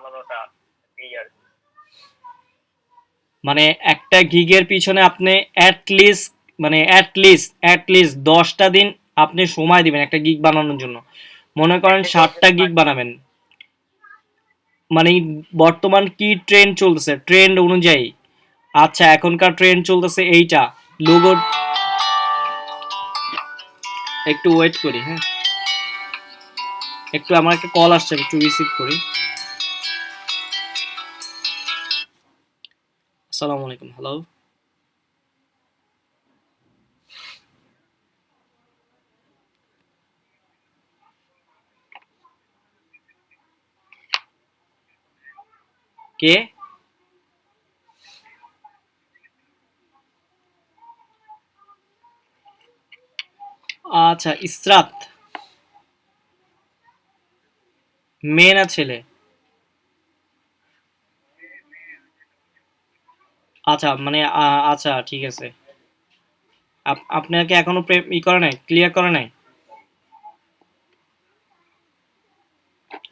বানানোটা এই আর কি। মানে একটা গিগের পিছনে আপনি অ্যাটলিস্ট 10টা দিন আপনি সময় দিবেন একটা গিগ বানানোর জন্য। মনে করেন অ্যাটলিস্ট 7টা 10 দিনের গিগ কাজ। বানাবেন, মানে বর্তমান কি ট্রেন্ড চলতেছে ট্রেন্ড অনুযায়ী। আচ্ছা এখনকার ট্রেন্ড চলতেছে এইটা, লোগো। একটু ওয়েট করি, হ্যাঁ একটু, আমার একটা কল আসছে, একটু রিসিভ করি। আসসালামু আলাইকুম, হ্যালো। কে? আচ্ছা ইসরাত, মেয়ে না ছেলে? আচ্ছা মানে আচ্ছা ঠিক আছে। আপনাকে এখনো প্রেম করে নাই, ক্লিয়ার করে নাই?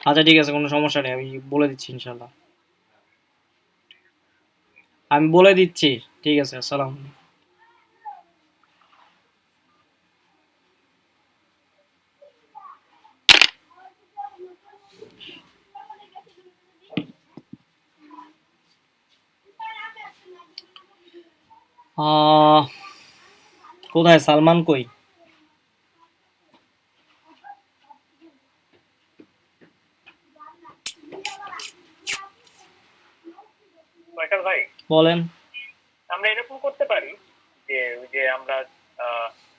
আচ্ছা ঠিক আছে, কোনো সমস্যা নেই, আমি বলে দিচ্ছি ইনশাল্লাহ। আমি বলে দিচ্ছি, ঠিক আছে, আসসালাম। আহ, কোথায় সালমান কই? ফয়সাল ভাই, বলেন। আমরা এরকম করতে পারি যে ওই যে আমরা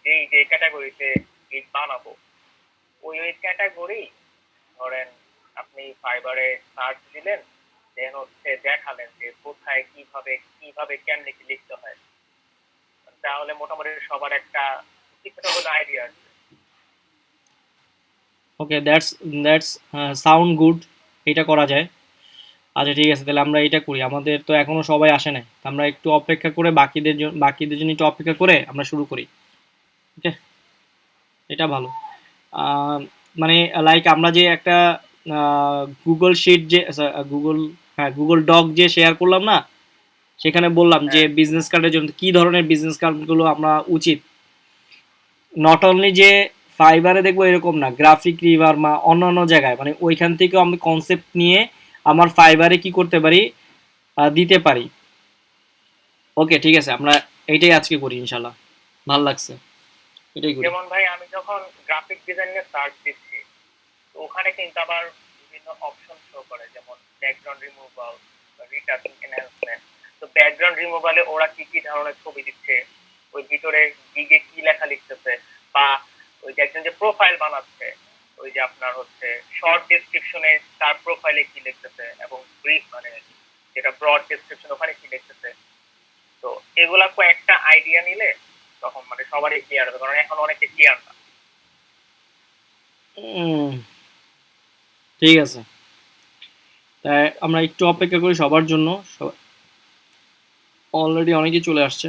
যেই যে ক্যাটাগরিতে গিগ বানাবো, ওই ক্যাটাগরি ধরেন আপনি ফাইবারে সার্চ দিলেন, দেন হচ্ছে দেখালেন যে কোথায় কিভাবে কিভাবে কেমনে কি লিখতে হয়, তাহলে মোটামুটি সবার একটা কিছুটা হলো আইডিয়া আসবে। ওকে, দ্যাটস সাউন্ড গুড, এটা করা যায়। আচ্ছা ঠিক আছে, তাহলে আমরা এটা করি। আমাদের তো এখনো সবাই আসে নাই, আমরা একটু অপেক্ষা করে বাকিদের জন্য একটু অপেক্ষা করে আমরা শুরু করি। ওকে, এটা ভালো। আহ, মানে লাইক আমরা যে একটা গুগল শিট যে গুগল, হ্যাঁ গুগল ডক যে শেয়ার করলাম না, সেখানে বললাম যে হ্যাঁ, বিজনেস কার্ডের জন্য কি ধরনের বিজনেস কার্ডগুলো আমরা উচিত। নট অনলি যে ফাইবারে দেখবো এরকম না, গ্রাফিক রিভার বা অন্যান্য জায়গায়, মানে ওইখান থেকেও আমি কনসেপ্ট নিয়ে আমার ফাইবারে কি করতে পারি, দিতে পারি। ওকে ঠিক আছে, আমরা এইটাই আজকে করি ইনশাল্লাহ। ভাল লাগছে, এটাই করি। যেমন ভাই আমি যখন গ্রাফিক ডিজাইনের সার্চ দিচ্ছি, তো ওখানে কিন্তু আবার বিভিন্ন অপশন শো করে, যেমন ব্যাকগ্রাউন্ড রিমুভাল, রিটাচিং এনহ্যান্সমেন্ট। তো ব্যাকগ্রাউন্ড রিমুভালে ওরা কি কি ধরনের ছবি দিচ্ছে, ওই ভিতরে গিগে কি লেখা লিখতেছে, বা ওই যে একজন যে প্রোফাইল বানাচ্ছে, ওই যে আপনার হচ্ছে শর্ট ডেসক্রিপশনে তার প্রোফাইলে কি লিখতেছে, এবং ব্রিফ মানে যেটা ব্রড ডেসক্রিপশন ওখানে কি লিখতেছে। তো এগুলা কয়েকটা আইডিয়া নিলে তখন মানে সবারই ক্লিয়ার হবে, কারণ এখন অনেকে ক্লিয়ার না। উম, ঠিক আছে, তাই আমরা একটু অপেক্ষা করি সবার জন্য। অলরেডি অনেকেই চলে আসছে।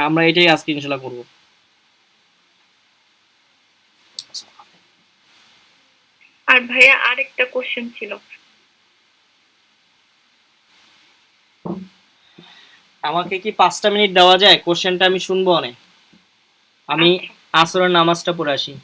আমরা এটাই আজকে ইনশাল্লাহ করবো। আর ভাইয়া আরেকটা কোশ্চেন ছিল। আমাকে কি 5টা মিনিট দেওয়া যায়? কোশ্চেনটা আমি শুনবো অনেক। আমি আচ্ছা, আসরের নামাজটা পড়ে আসি।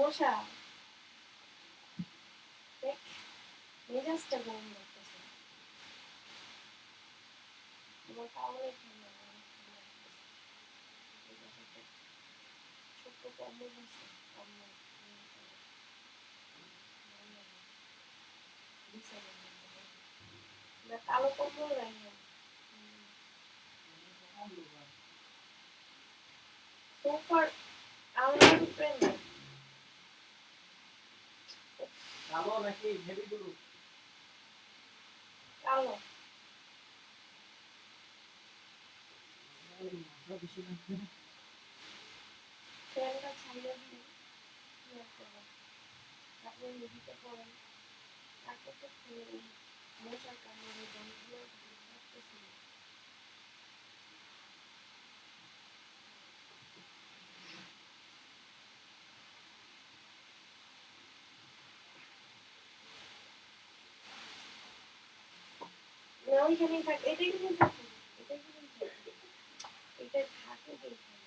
মশা দেখ মেজাজটা গরম লাগতেছে আমার কাউরে ঠান্ডা ছোট্ট কম্বল আছে কম্বল না কালো কম্বল রাখলাম সোফার আলমারির উপরে না ভালো নাকি হেভি গুলো কালো বেশি লাগবে না ফ্যানটা ছাইড়া দিয়ে আপনি মুভিতে পড়েন তারপর তো মশার কামড়ে জলগুলো লাগতেছিল না ওইখানেই থাক এটাই কিন্তু থাকুন এটাই কিন্তু থাকুন এটা থাকুক এইখানে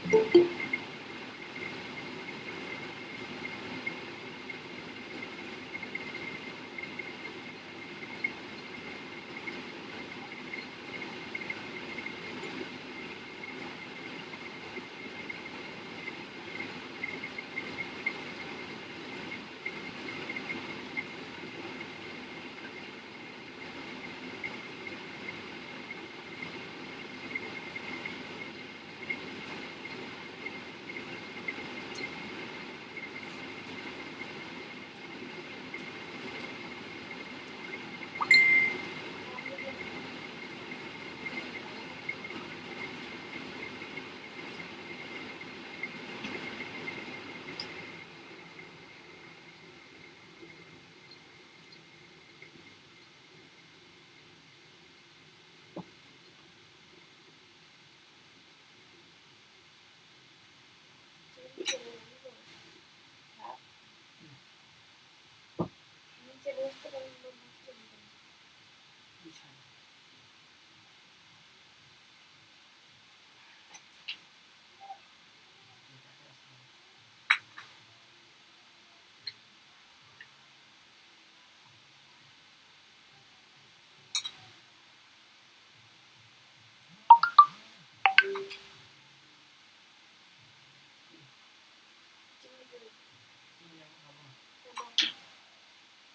নিচে বসতে পারেন না, বসতে পারেন।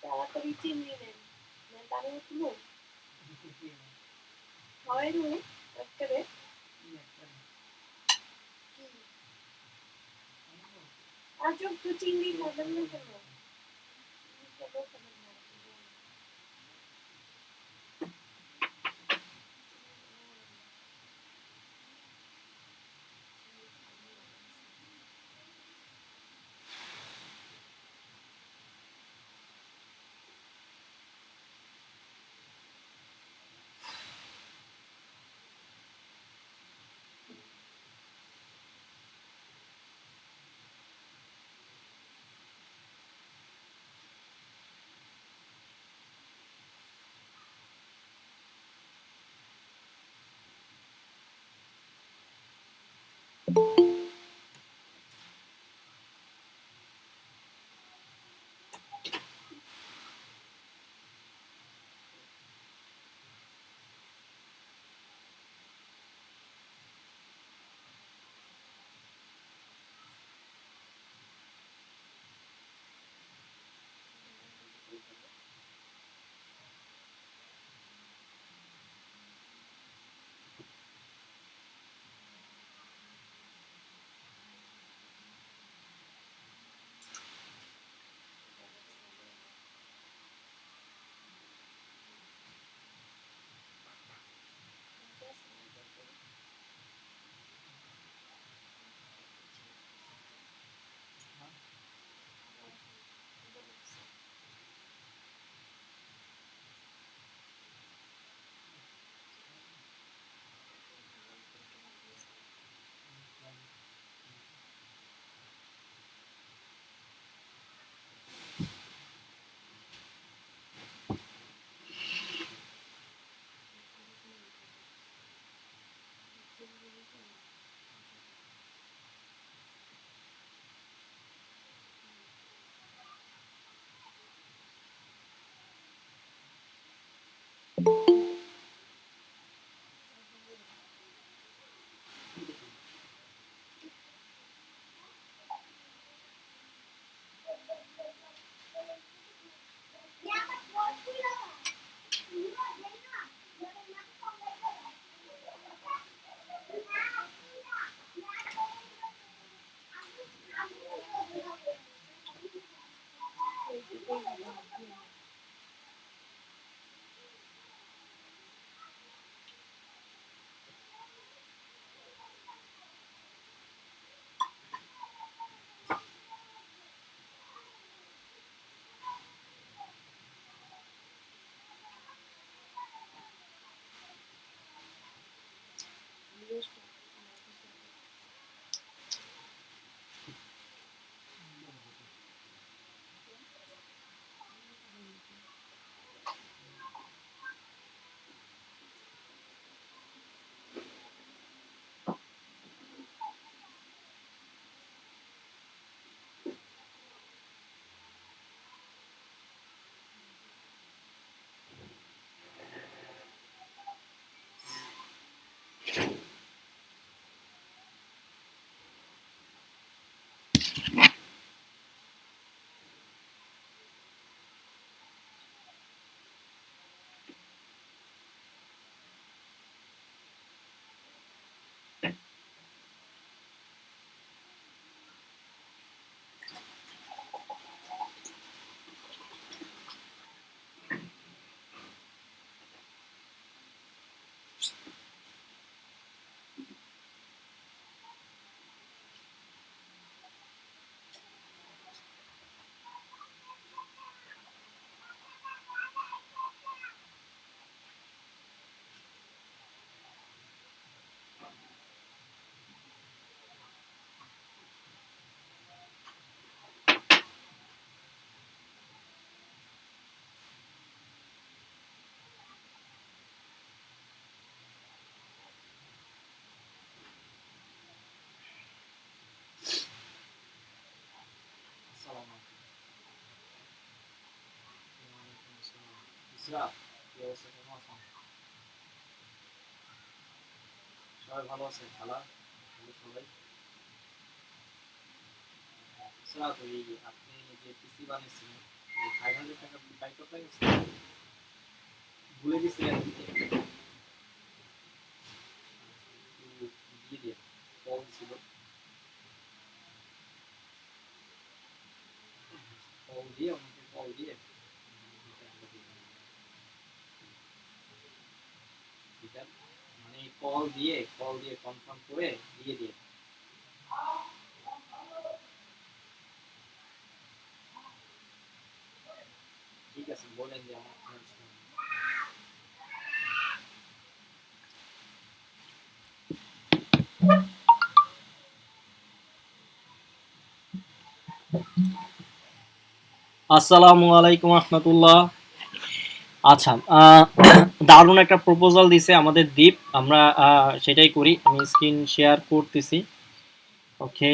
তাড়াতাড়ি চিমনি নেন, না তারে উঠলো হয় রুই একেবারে আজব তো চিংড়ি খাবেন না কেন? কেন খাবেন না? ইসরাত, কি অবস্থা, কেমন আছেন? সবাই ভালো আছে? খালা ভালো সবাই? ইসরাত, ওই আপনি যে পিসি বানিয়েছিলেন, 500 টাকা বাই করতে গেছে, ভুলে গেছিলেন দিতে? একটু দিয়ে দিয়ে কল ছিল, কল দিয়ে ওনাকে কল দিয়ে এটা মানে কল দিয়ে কনফার্ম করে দিয়ে দিয়ে। ঠিক আছে, বলেন যে আমার friends নেই। আসসালামু আলাইকুম রহমতুল্লাহ। আচ্ছা, দারুণ একটা প্রপোজাল দিছে আমাদের দ্বীপ, আমরা সেটাই করি। আমি স্ক্রিন শেয়ার করতেছি। ওকে,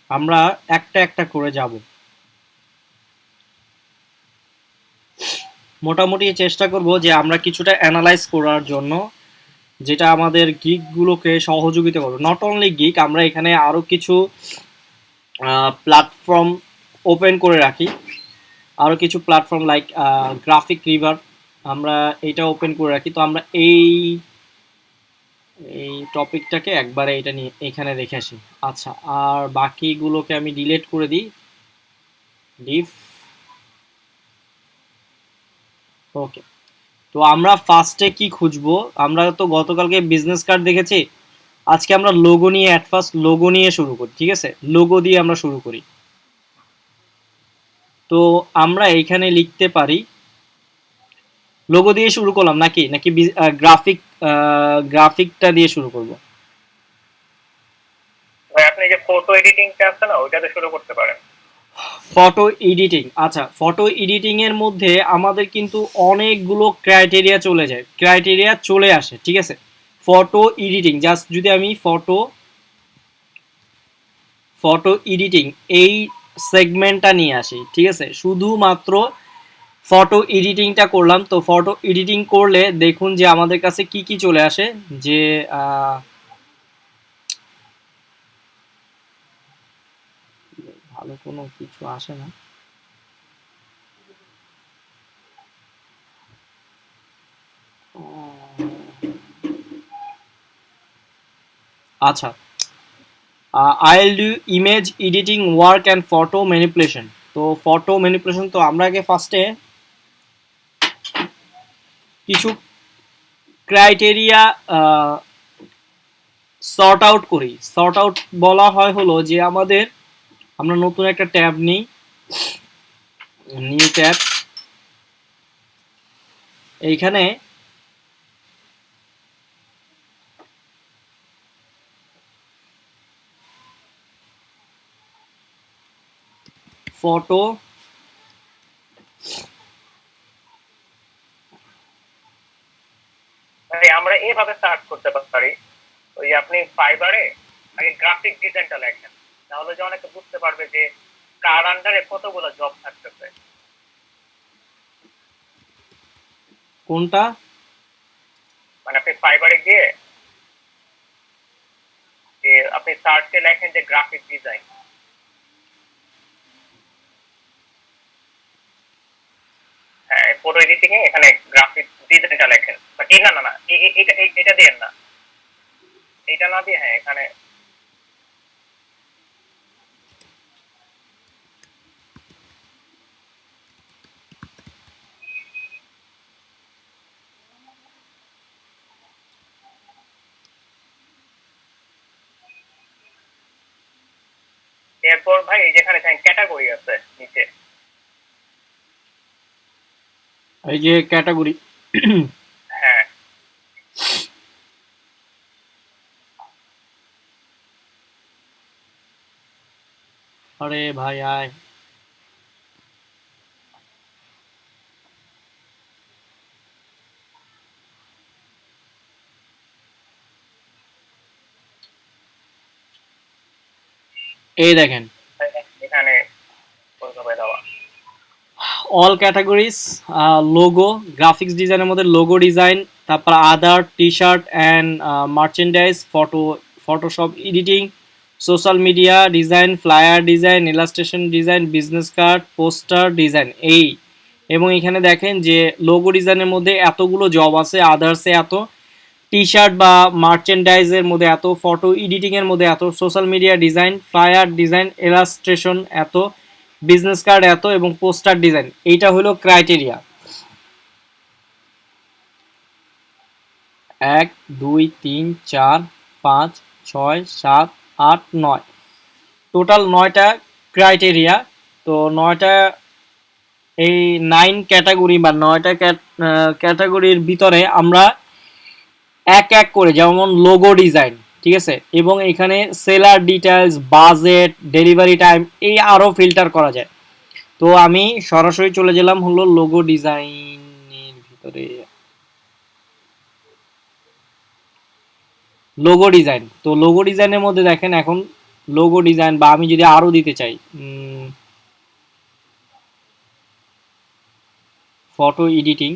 আমরা একটা একটা করে যাব। মোটামুটি চেষ্টা করব যে আমরা কিছুটা অ্যানালাইজ করার জন্য, যেটা আমাদের গিকগুলোকে সহযোগিতা করবে। নট অনলি গিক, আমরা এখানে আরও কিছু প্ল্যাটফর্ম ওপেন করে রাখি। আরও কিছু প্ল্যাটফর্ম লাইক গ্রাফিক রিভার, আমরা এটা ওপেন করে রাখি। তো আমরা এই এই টপিকটাকে একবারে এটা নিয়ে এখানে রেখে আসি। আচ্ছা, আর বাকিগুলোকে আমি ডিলিট করে দিই। ডিফ, ওকে। তো আমরা ফার্স্টে কি খুঁজবো? আমরা তো গতকালকে বিজনেস কার্ড দেখেছি, আজকে আমরা লোগো নিয়ে, অ্যাট ফার্স্ট লোগো নিয়ে শুরু করি। ঠিক আছে, লোগো দিয়ে আমরা শুরু করি। তো আমরা এইখানে লিখতে পারি, লোগো দিয়ে শুরু করলাম নাকি নাকি গ্রাফিকটা দিয়ে শুরু করব? ভাই আপনি যে ফটো এডিটিংটা আছে না, ওইটাতে শুরু করতে পারেন। ফটো এডিটিং, আচ্ছা, ফটো এডিটিং এর মধ্যে আমাদের কিন্তু অনেকগুলো ক্রাইটেরিয়া চলে আসে। ঠিক আছে, ফটো এডিটিং, জাস্ট যদি আমি ফটো এডিটিং এই সেগমেন্টটা নিয়ে আসি, ঠিক আছে, শুধুমাত্র ফটো এডিটিংটা করলাম। তো ফটো এডিটিং করলে দেখুন যে আমাদের কাছে কি কি চলে আসে, যে ভালো কোনো কিছু আসে না। আচ্ছা, I'll do image editing work and photo manipulation. তো ফটো ম্যানিপুলেশন, তো আমরা আগে ফার্স্টে কিছু ক্রাইটেরিয়া সর্ট আউট করি। সর্ট আউট বলা হয় হলো যে আমরা নতুন একটা ট্যাব নিই, নিউ ট্যাব। এইখানে ফটো আমরা এইভাবে সার্চ করতে পারি, ওই আপনি ফাইবারে আগে গ্রাফিক ডিজাইনটা লেখেন, তাহলে যে অনেকে বুঝতে পারবে যে কার আন্ডারে কতগুলো জব থাকতেছে। কোনটা? মানে আপনি ফাইবারে গিয়ে যে আপনি সার্চে লেখেন যে গ্রাফিক ডিজাইন, হ্যাঁ, ফটো এডিটিং এ এখানে গ্রাফিক ডিজাইনটা লেখেন। বাট এই না না না, এটা দেন না, এটা না দিয়ে, হ্যাঁ, এখানে এরপর ভাই এই যেখানে ক্যাটাগরি আছে নিচে, এই যে ক্যাটাগরি, হ্যাঁ, আরে ভাই আয়, এই দেখেন এখানে ওইভাবে দেওয়া। অল ক্যাটাগরিজ, লোগো, গ্রাফিক্স ডিজাইনের মধ্যে লোগো ডিজাইন, তারপর other, T shirt and merchandise, Photoshop editing, social media design, flyer design, illustration design, business card, poster design এই। এবং এখানে দেখেন যে লোগো ডিজাইনের মধ্যে এতগুলো জব আছে, আদার্সে এত, টি শার্ট বা মার্চেন্ডাইজের মধ্যে এত, ফটো এডিটিংয়ের মধ্যে এত, social media design, flyer design, illustration এত, বিজনেস কার্ড এত এবং পোস্টার ডিজাইন। এইটা হলো ক্রাইটেরিয়া। 1 2 3 4 5 6 7 8 9, total 9টা criteria. তো 9টা এই 9 ক্যাটাগরি বা 9টা ক্যাটাগরির ভিতরে আমরা এক এক করে, যেমন লোগো ডিজাইন, ঠিক আছে, এবং এখানে seller details, budget, delivery time এই আরও ফিল্টার করা যায়। তো আমি সরাসরি চলে গেলাম হলো লোগো ডিজাইনের ভিতরে, লোগো ডিজাইন। তো লোগো ডিজাইনের মধ্যে দেখেন এখন লোগো ডিজাইন, বা আমি যদি আরও দিতে চাই ফটো এডিটিং,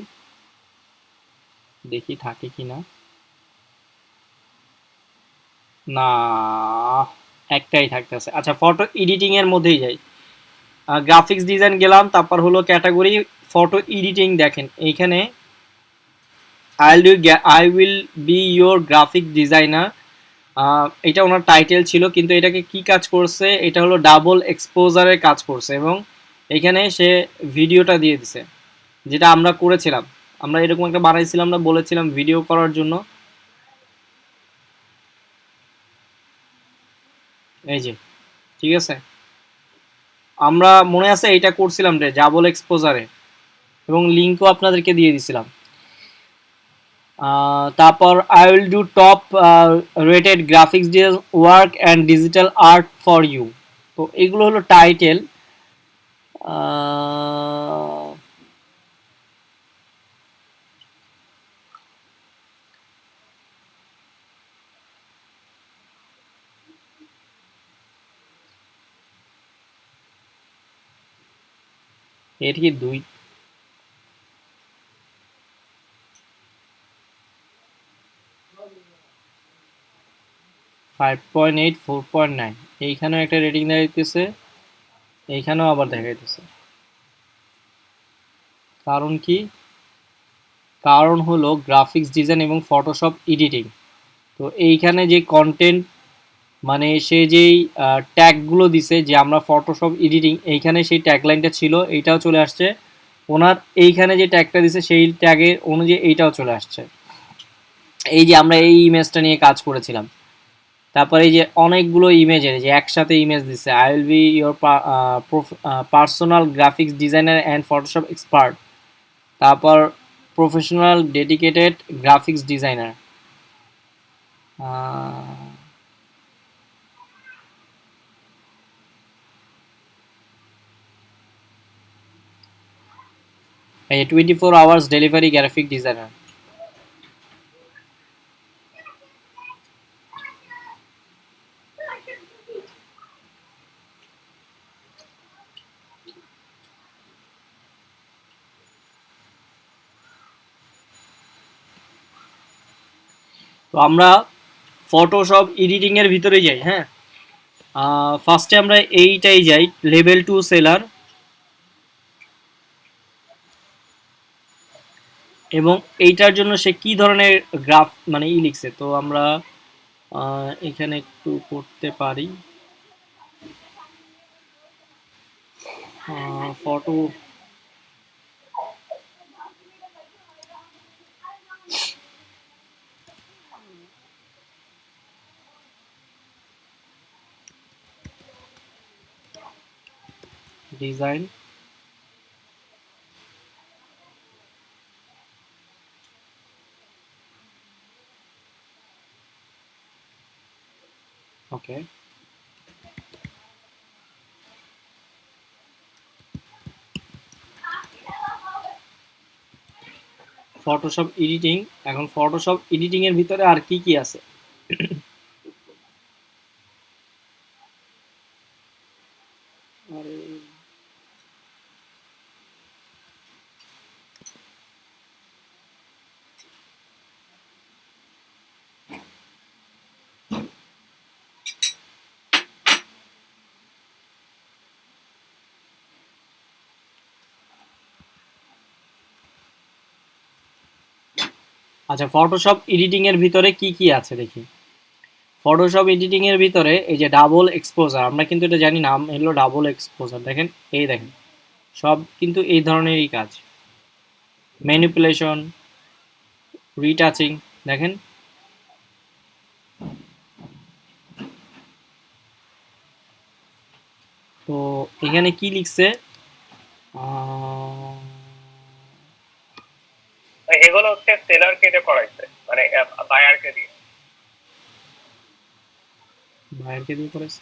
দেখি থাকে কি না, না একটাই থাকতেছে। আচ্ছা, ফটো এডিটিং এর মধ্যেই যাই, গ্রাফিক্স ডিজাইন গেলাম, তারপর হলো ক্যাটাগরি ফটো এডিটিং। দেখেন এইখানে I will be your graphic designer, এটা ওনার টাইটেল ছিল, কিন্তু এটাকে কি কাজ করছে, এটা হলো ডাবল এক্সপোজারের কাজ করছে, এবং এখানে সে ভিডিওটা দিয়ে দিছে যেটা আমরা করেছিলাম। আমরা এরকম একটা বানাইছিলাম, আমরা বলেছিলাম ভিডিও করার জন্য, এই যে, ঠিক আছে, আমরা মনে আছে এটা করছিলাম রে ডাবল এক্সপোজারে, এবং লিঙ্কও আপনাদেরকে দিয়ে দিছিলাম। তারপর I will do top rated graphics design work and digital art for you. তো এগুলো হলো টাইটেল। এর কি 5.8 4.9, এইখানেও একটা রেটিং দেখাইতেছে, এইখানেও আবার দেখাইতেছে। কারণ কি? কারণ হলো গ্রাফিক্স ডিজাইন এবং ফটোশপ এডিটিং। তো এইখানে যে কন্টেন্ট, মানে সে যেই ট্যাগগুলো দিছে যে আমরা ফটোশপ এডিটিং, এইখানে সেই ট্যাগলাইনটা ছিল, এইটাও চলে আসছে। ওনার এইখানে যে ট্যাগটা দিছে সেই ট্যাগের অনুযায়ী এইটাও চলে আসছে। এই যে আমরা এই ইমেজটা নিয়ে কাজ করেছিলাম, তারপরে এই যে অনেকগুলো ইমেজের যে একসাথে ইমেজ দিছে, I will be your personal graphics designer and Photoshop expert, তারপর প্রফেশনাল ডেডিকেটেড গ্রাফিক্স ডিজাইনার, এই 24 আওয়ার্স ডেলিভারি গ্রাফিক ডিজাইনার। তো আমরা ফটোশপ এডিটিং এর ভিতরে যাই। হ্যাঁ, ফার্স্টে আমরা এইটাই যাই, লেভেল 2 সেলার, এবং এইটার জন্য সে কি ধরনের গ্রাফ মানে লিখছে। তো আমরা এখানে একটু করতে পারি, ফটো ডিজাইন, ওকে, ফটোশপ এডিটিং। এখন ফটোশপ এডিটিং এর ভিতরে আর কি কি আছে? আচ্ছা, ফটোশপ এডিটিং এর ভিতরে কি কি আছে দেখি। ফটোশপ এডিটিং এর ভিতরে এই যে ডাবল এক্সপোজার, আমরা কিন্তু এটা জানি, নাম হলো ডাবল এক্সপোজার। দেখেন, এই দেখেন, সব কিন্তু এই ধরনেরই কাজ। ম্যানিপুলেশন, রিটাচিং, দেখেন। তো এখানে কি লিখছে, এগুলো হচ্ছে সেলারকে এটা করাইছে, মানে বায়ারকে দিয়ে, বাইরকে দিয়ে করেছে।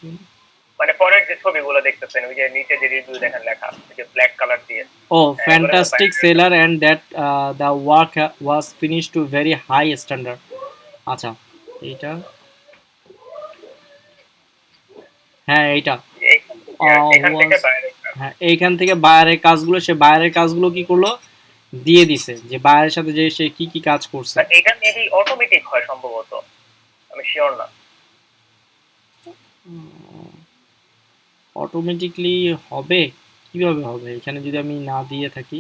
মানে পরের যে ছবিগুলো দেখতেছেন ওই যে নিচে যে রিভিউ দেখেন লেখা ওই যে ব্ল্যাক কালার দিয়ে, ও, এগুলো হলো ফ্যান্টাস্টিক buyer-এর কাজ। Seller and that the work was finished to very high standard. আচ্ছা, এইটা, হ্যাঁ এইটা, এখান এখান থেকে ওয়াজ, বায়ারের কাজ। হ্যাঁ এইখান থেকে বায়ারের কাজগুলো, সে বায়ারের কাজগুলো কি করলো, দিয়ে দিছে, যে বায়ারের সাথে যে সে কি কি কাজ করছে। এটা মেবি অটোমেটিক হয় সম্ভবত, আমি শিওর না। অটোমেটিকলি হবে, কিভাবে হবে এখানে যদি আমি না দিয়ে থাকি?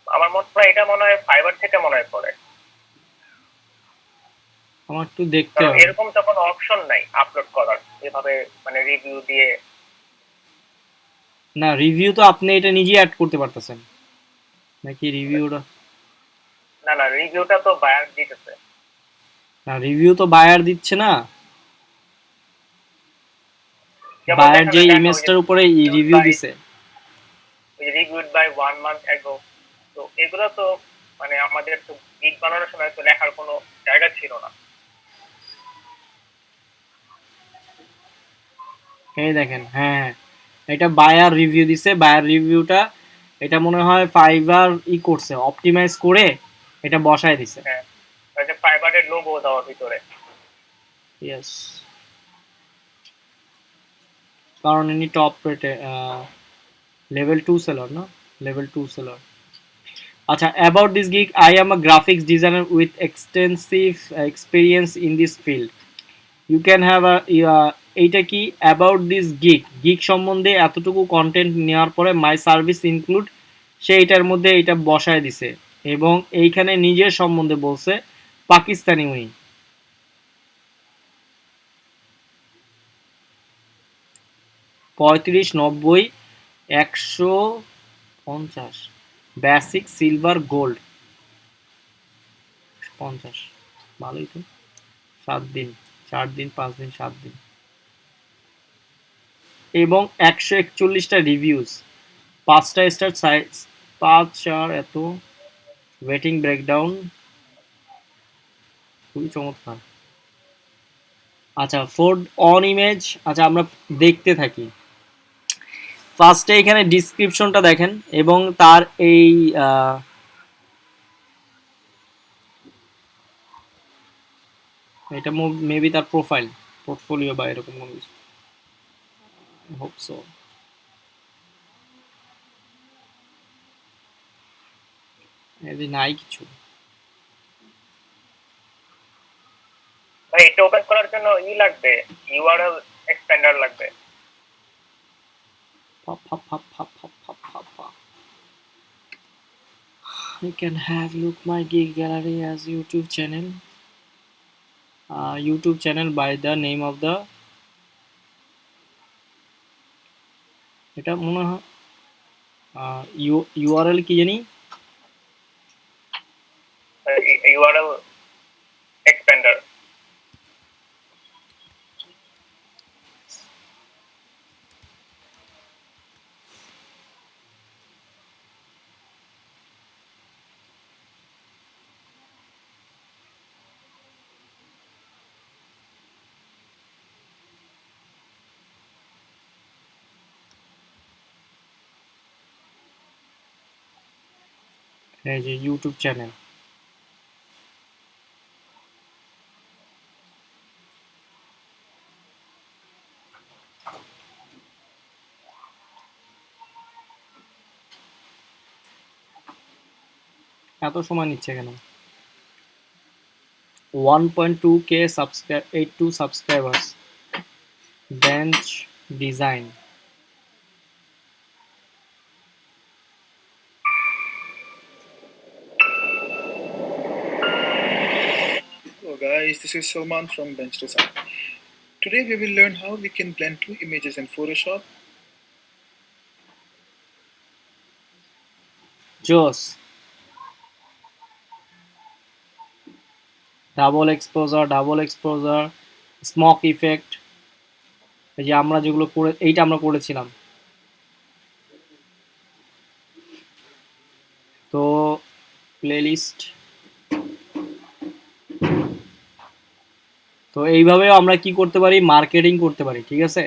আমার এটা মনে হয় ফাইবার থেকে মনে হয় পড়ে, আমার একটু দেখতে কারণ হবে। এরকম তো কোনো অপশন নাই আপলোড করার এভাবে, মানে রিভিউ দিয়ে। না, রিভিউ তো আপনি এটা নিজেই অ্যাড করতে পারতেছেন নাকি রিভিউটা? না না, রিভিউটা তো বায়ার দিতেছে। না, রিভিউ তো বায়ার দিচ্ছে না, যেমন বায়ার দেখেন যে লেখা ওই যে ইমেজটার উপরে রিভিউ বাই, দিছে। ওই যে রিভিউড বাই 1 month ago, তো এগুলো তো মানে আমাদের তো গিগ বানানোর সময় তো লেখার কোনো জায়গা ছিল না। এই দেখেন, হ্যাঁ হ্যাঁ, এটা বায়ার রিভিউ দিছে। বায়ার রিভিউটা এটা মনে হয় ফাইবার করছে, অপটিমাইজ করে এটা বসায় দিছে। হ্যাঁ, ওই যে ফাইবারের লোগো দেওয়া ভিতরে। ইয়েস, কারণ ইনি টপ রেটে লেভেল 2 সেলার, না লেভেল 2 সেলার। আচ্ছা, about this gig, I am a graphics designer with extensive experience in this field. You can have a, এইটা কি, অ্যাবাউট দিস গিগ, গিগ সম্বন্ধে এতটুকু কন্টেন্ট নেওয়ার পরে মাই সার্ভিস ইনক্লুড, সে এটার মধ্যে এটা বসায় দিছে, এবং এইখানে নিজের সম্বন্ধে বলছে পাকিস্তানি উনি। 35, 90, 150, বেসিক, সিলভার, গোল্ড 50, ভালোই তো। 7 দিন, 4 দিন, 5 দিন, 7 দিন, এবং 141টা রিভিউজ, 5টা স্টার, সাইজ 5, 4, এত ওয়েটিং ব্রেকডাউন, খুবই চমৎকার। আচ্ছা, ফোর অন ইমেজ, আচ্ছা আমরা দেখতে থাকি। ফার্স্টে এখানে ডিসক্রিপশনটা দেখেন, এবং তার এই এটা মেবি তার প্রোফাইল, পোর্টফোলিও বা এরকম কোনো কিছু, হোপ সো। এদি নাই কিছু। ভাই এটা ওপেন করার জন্য লাগবে, ইউআরএল এক্সপেন্ডার লাগবে। Pa, pa, pa, pa, pa, pa, pa, pa. You can have look my gig gallery as YouTube channel. YouTube channel by the name of the, এটা মনে হয় ইউআরএল কি জানি, ইউআরএল এক্সপেন্ডার। এই যে ইউটিউব চ্যানেল। এত সময় নিচ্ছে কেন? 1.2K subscribe, 82 subscribers, bench design. this is Salman from Bench Design. Today we will learn how we can blend two images in Photoshop. জোস ডাবল এক্সপোজার স্মক ইফেক্ট, এই যে আমরা যেগুলো করে এইটা আমরা করেছিলাম। তো প্লেলিস্ট, তো এইভাবেও আমরা কি করতে পারি, মার্কেটিং করতে পারি, ঠিক আছে।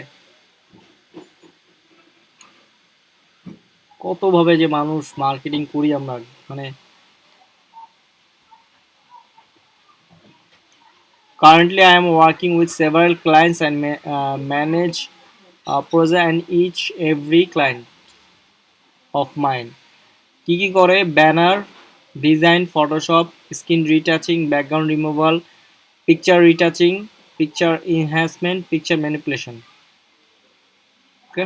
কতভাবে যে মানুষ মার্কেটিং করি আমরা, মানে currently I am working with several clients and manage a project and each every client of mine কি কি করে, banner design, Photoshop, screen retouching, background removal, picture retouching, picture enhancement, picture manipulation. Okay,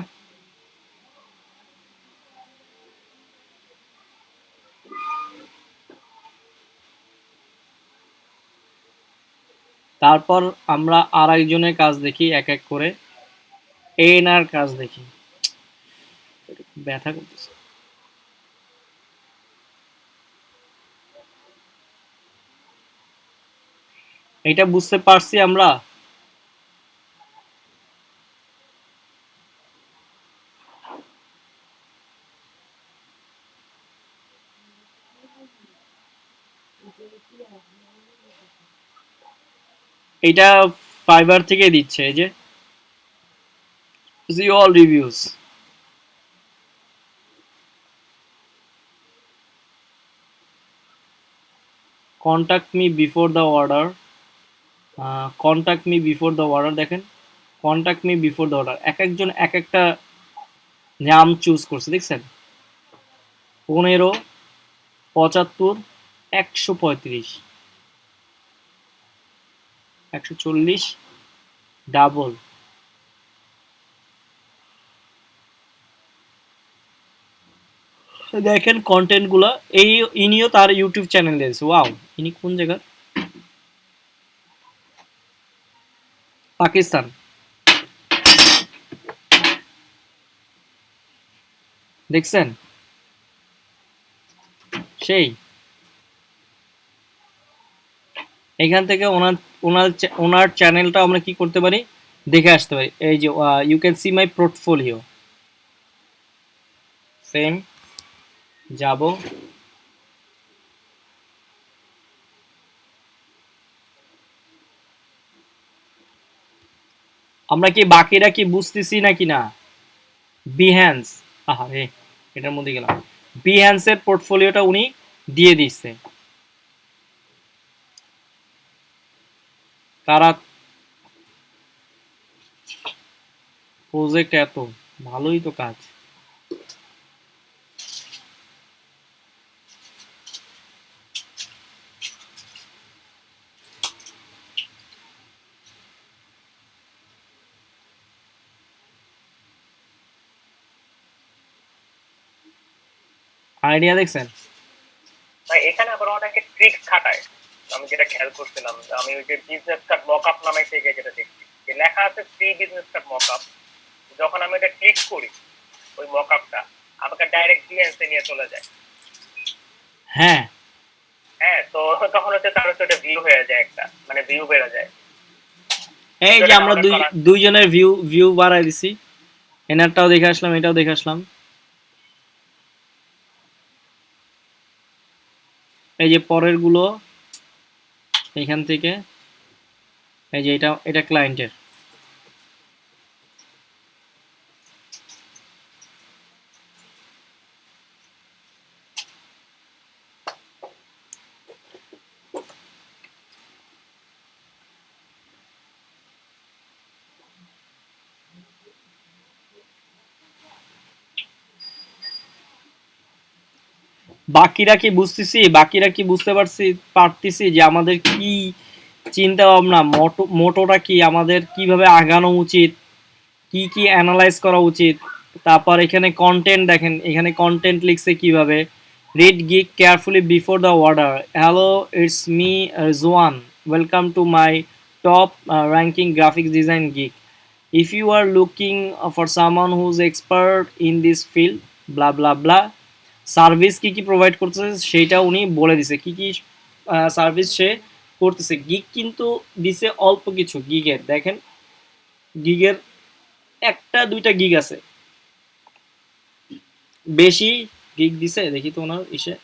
তারপর আমরা আর একজনের কাজ দেখি, এক এক করে এনার কাজ দেখি। ব্যথা করতেছে। এটা বুঝতে পারছি আমরা। এটা ফাইবার থেকে দিচ্ছে, এই যে see all reviews. Contact me before the order. Contact me before the order, দেখেন contact me before the order, এক একজন এক একটা নাম চুজ করছে, দেখছেন 15, 75, 135, 140, ডাবল। দেখেন কন্টেন্ট গুলা, এই ইনিও তার ইউটিউব চ্যানেল দিয়েছে। ওয়াও, ইনি কোন জায়গা, পাকিস্তান। দেখছেন, সেই এখান থেকে ওনার চ্যানেলটা আমরা কি করতে পারি, দেখে আসতে পারি। এই যে you can see my portfolio, same যাব, আমরা কি বাকিরা কি বুঝতেছি নাকি না। বিহ্যান্স, আহারে এটার মধ্যে গেলাম, বিহ্যান্সের পোর্টফোলিওটা উনি দিয়ে দিচ্ছে। তারা প্রজেক্ট এত ভালোই তো কাজ। আইডিয়া দেখছেন ভাই, এখানে আবার অনেকে ট্রিক খাটায়। আমি যেটা খেয়াল করছিলাম, আমি ওই যে বিজনেস কার্ড মকআপ নামে থেকে যেটা দেখছি, যে লেখা আছে ফ্রি বিজনেস কার্ড মকআপ। যখন আমি এটা ক্লিক করি, ওই মকআপটা আমাকে ডাইরেক্ট বিএনসি নিয়ে চলে যায়। হ্যাঁ হ্যাঁ, তো তখন হচ্ছে তার হচ্ছে ওটা ভিউ হয়ে যায়, একটা মানে ভিউ বেড়ে যায়। এই যে আমরা দুইজনের ভিউ বাড়াই দিছি, এনারটাও দেখে আসলাম, এটাও দেখে আসলাম। এই যে পরের গুলো এখান থেকে, এই যে এটা ক্লায়েন্টের। বাকিরা কি বুঝতে পারতেছি যে আমাদের কি চিন্তা ভাবনা, মোটোটা কি, আমাদের কিভাবে আগানো উচিত, কি কি অ্যানালাইজ করা উচিত। তারপর এখানে কন্টেন্ট দেখেন, এখানে কন্টেন্ট লিখছে কিভাবে, read gig carefully before the order, hello it's me জোয়ান, welcome to my top ranking graphics design gig. If you are looking for someone who's expert in this field, blah blah blah, service কি কি provide করতেছে সেটা উনি বলে দিছে কি কি সার্ভিস সে করতেছে। গিগ কিন্তু দিছে অল্প কিছু গিগের, দেখেন গিগের একটা দুইটা গিগ আছে, বেশি গিগ দিছে দেখি তো ওনার ইসে।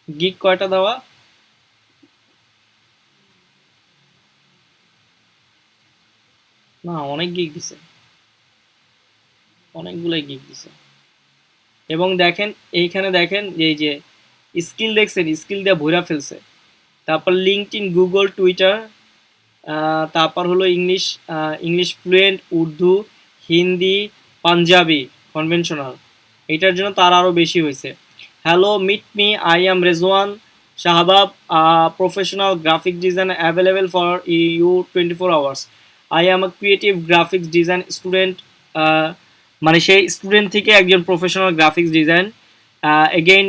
গিগ কয়টা দেওয়া, না অনেক গিগ দিছে, অনেকগুলাই গিগ দিছে। এবং দেখেন এইখানে দেখেন এই যে স্কিল দেখছেন, স্কিল দিয়ে ভইরা ফেলছে। তারপর লিঙ্কডইন, গুগল, টুইটার, তারপর হলো English, English fluent, Urdu, Hindi, Punjabi conventional, এটার জন্য তার আরও বেশি হয়েছে। Hello, meet me, I am Rezwan Shahbab, professional graphic design available for you 24 hours. I am a creative graphics design student, মানে সেই স্টুডেন্ট থেকে একজন professional graphics design, again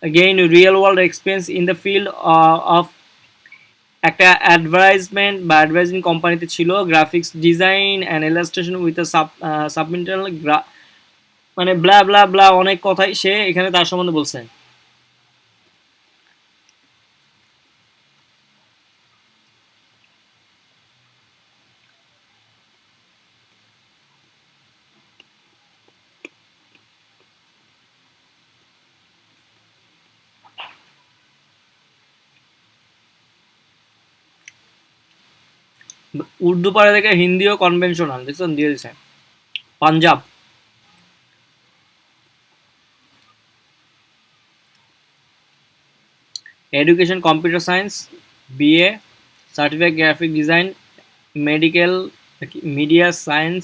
again real world experience in the field of একটা advertisement বা advertising কোম্পানিতে ছিল, graphics design and illustration with a submittal, মানে ব্লা ব্লা ব্লা অনেক কথাই সে এখানে তার সম্বন্ধে বলছে। উর্দু পারে দেখে হিন্দিও কনভেনশনাল দেখছেন দিয়ে দিছে। Punjab, education computer science, BA, certificate graphic design, medical, media science,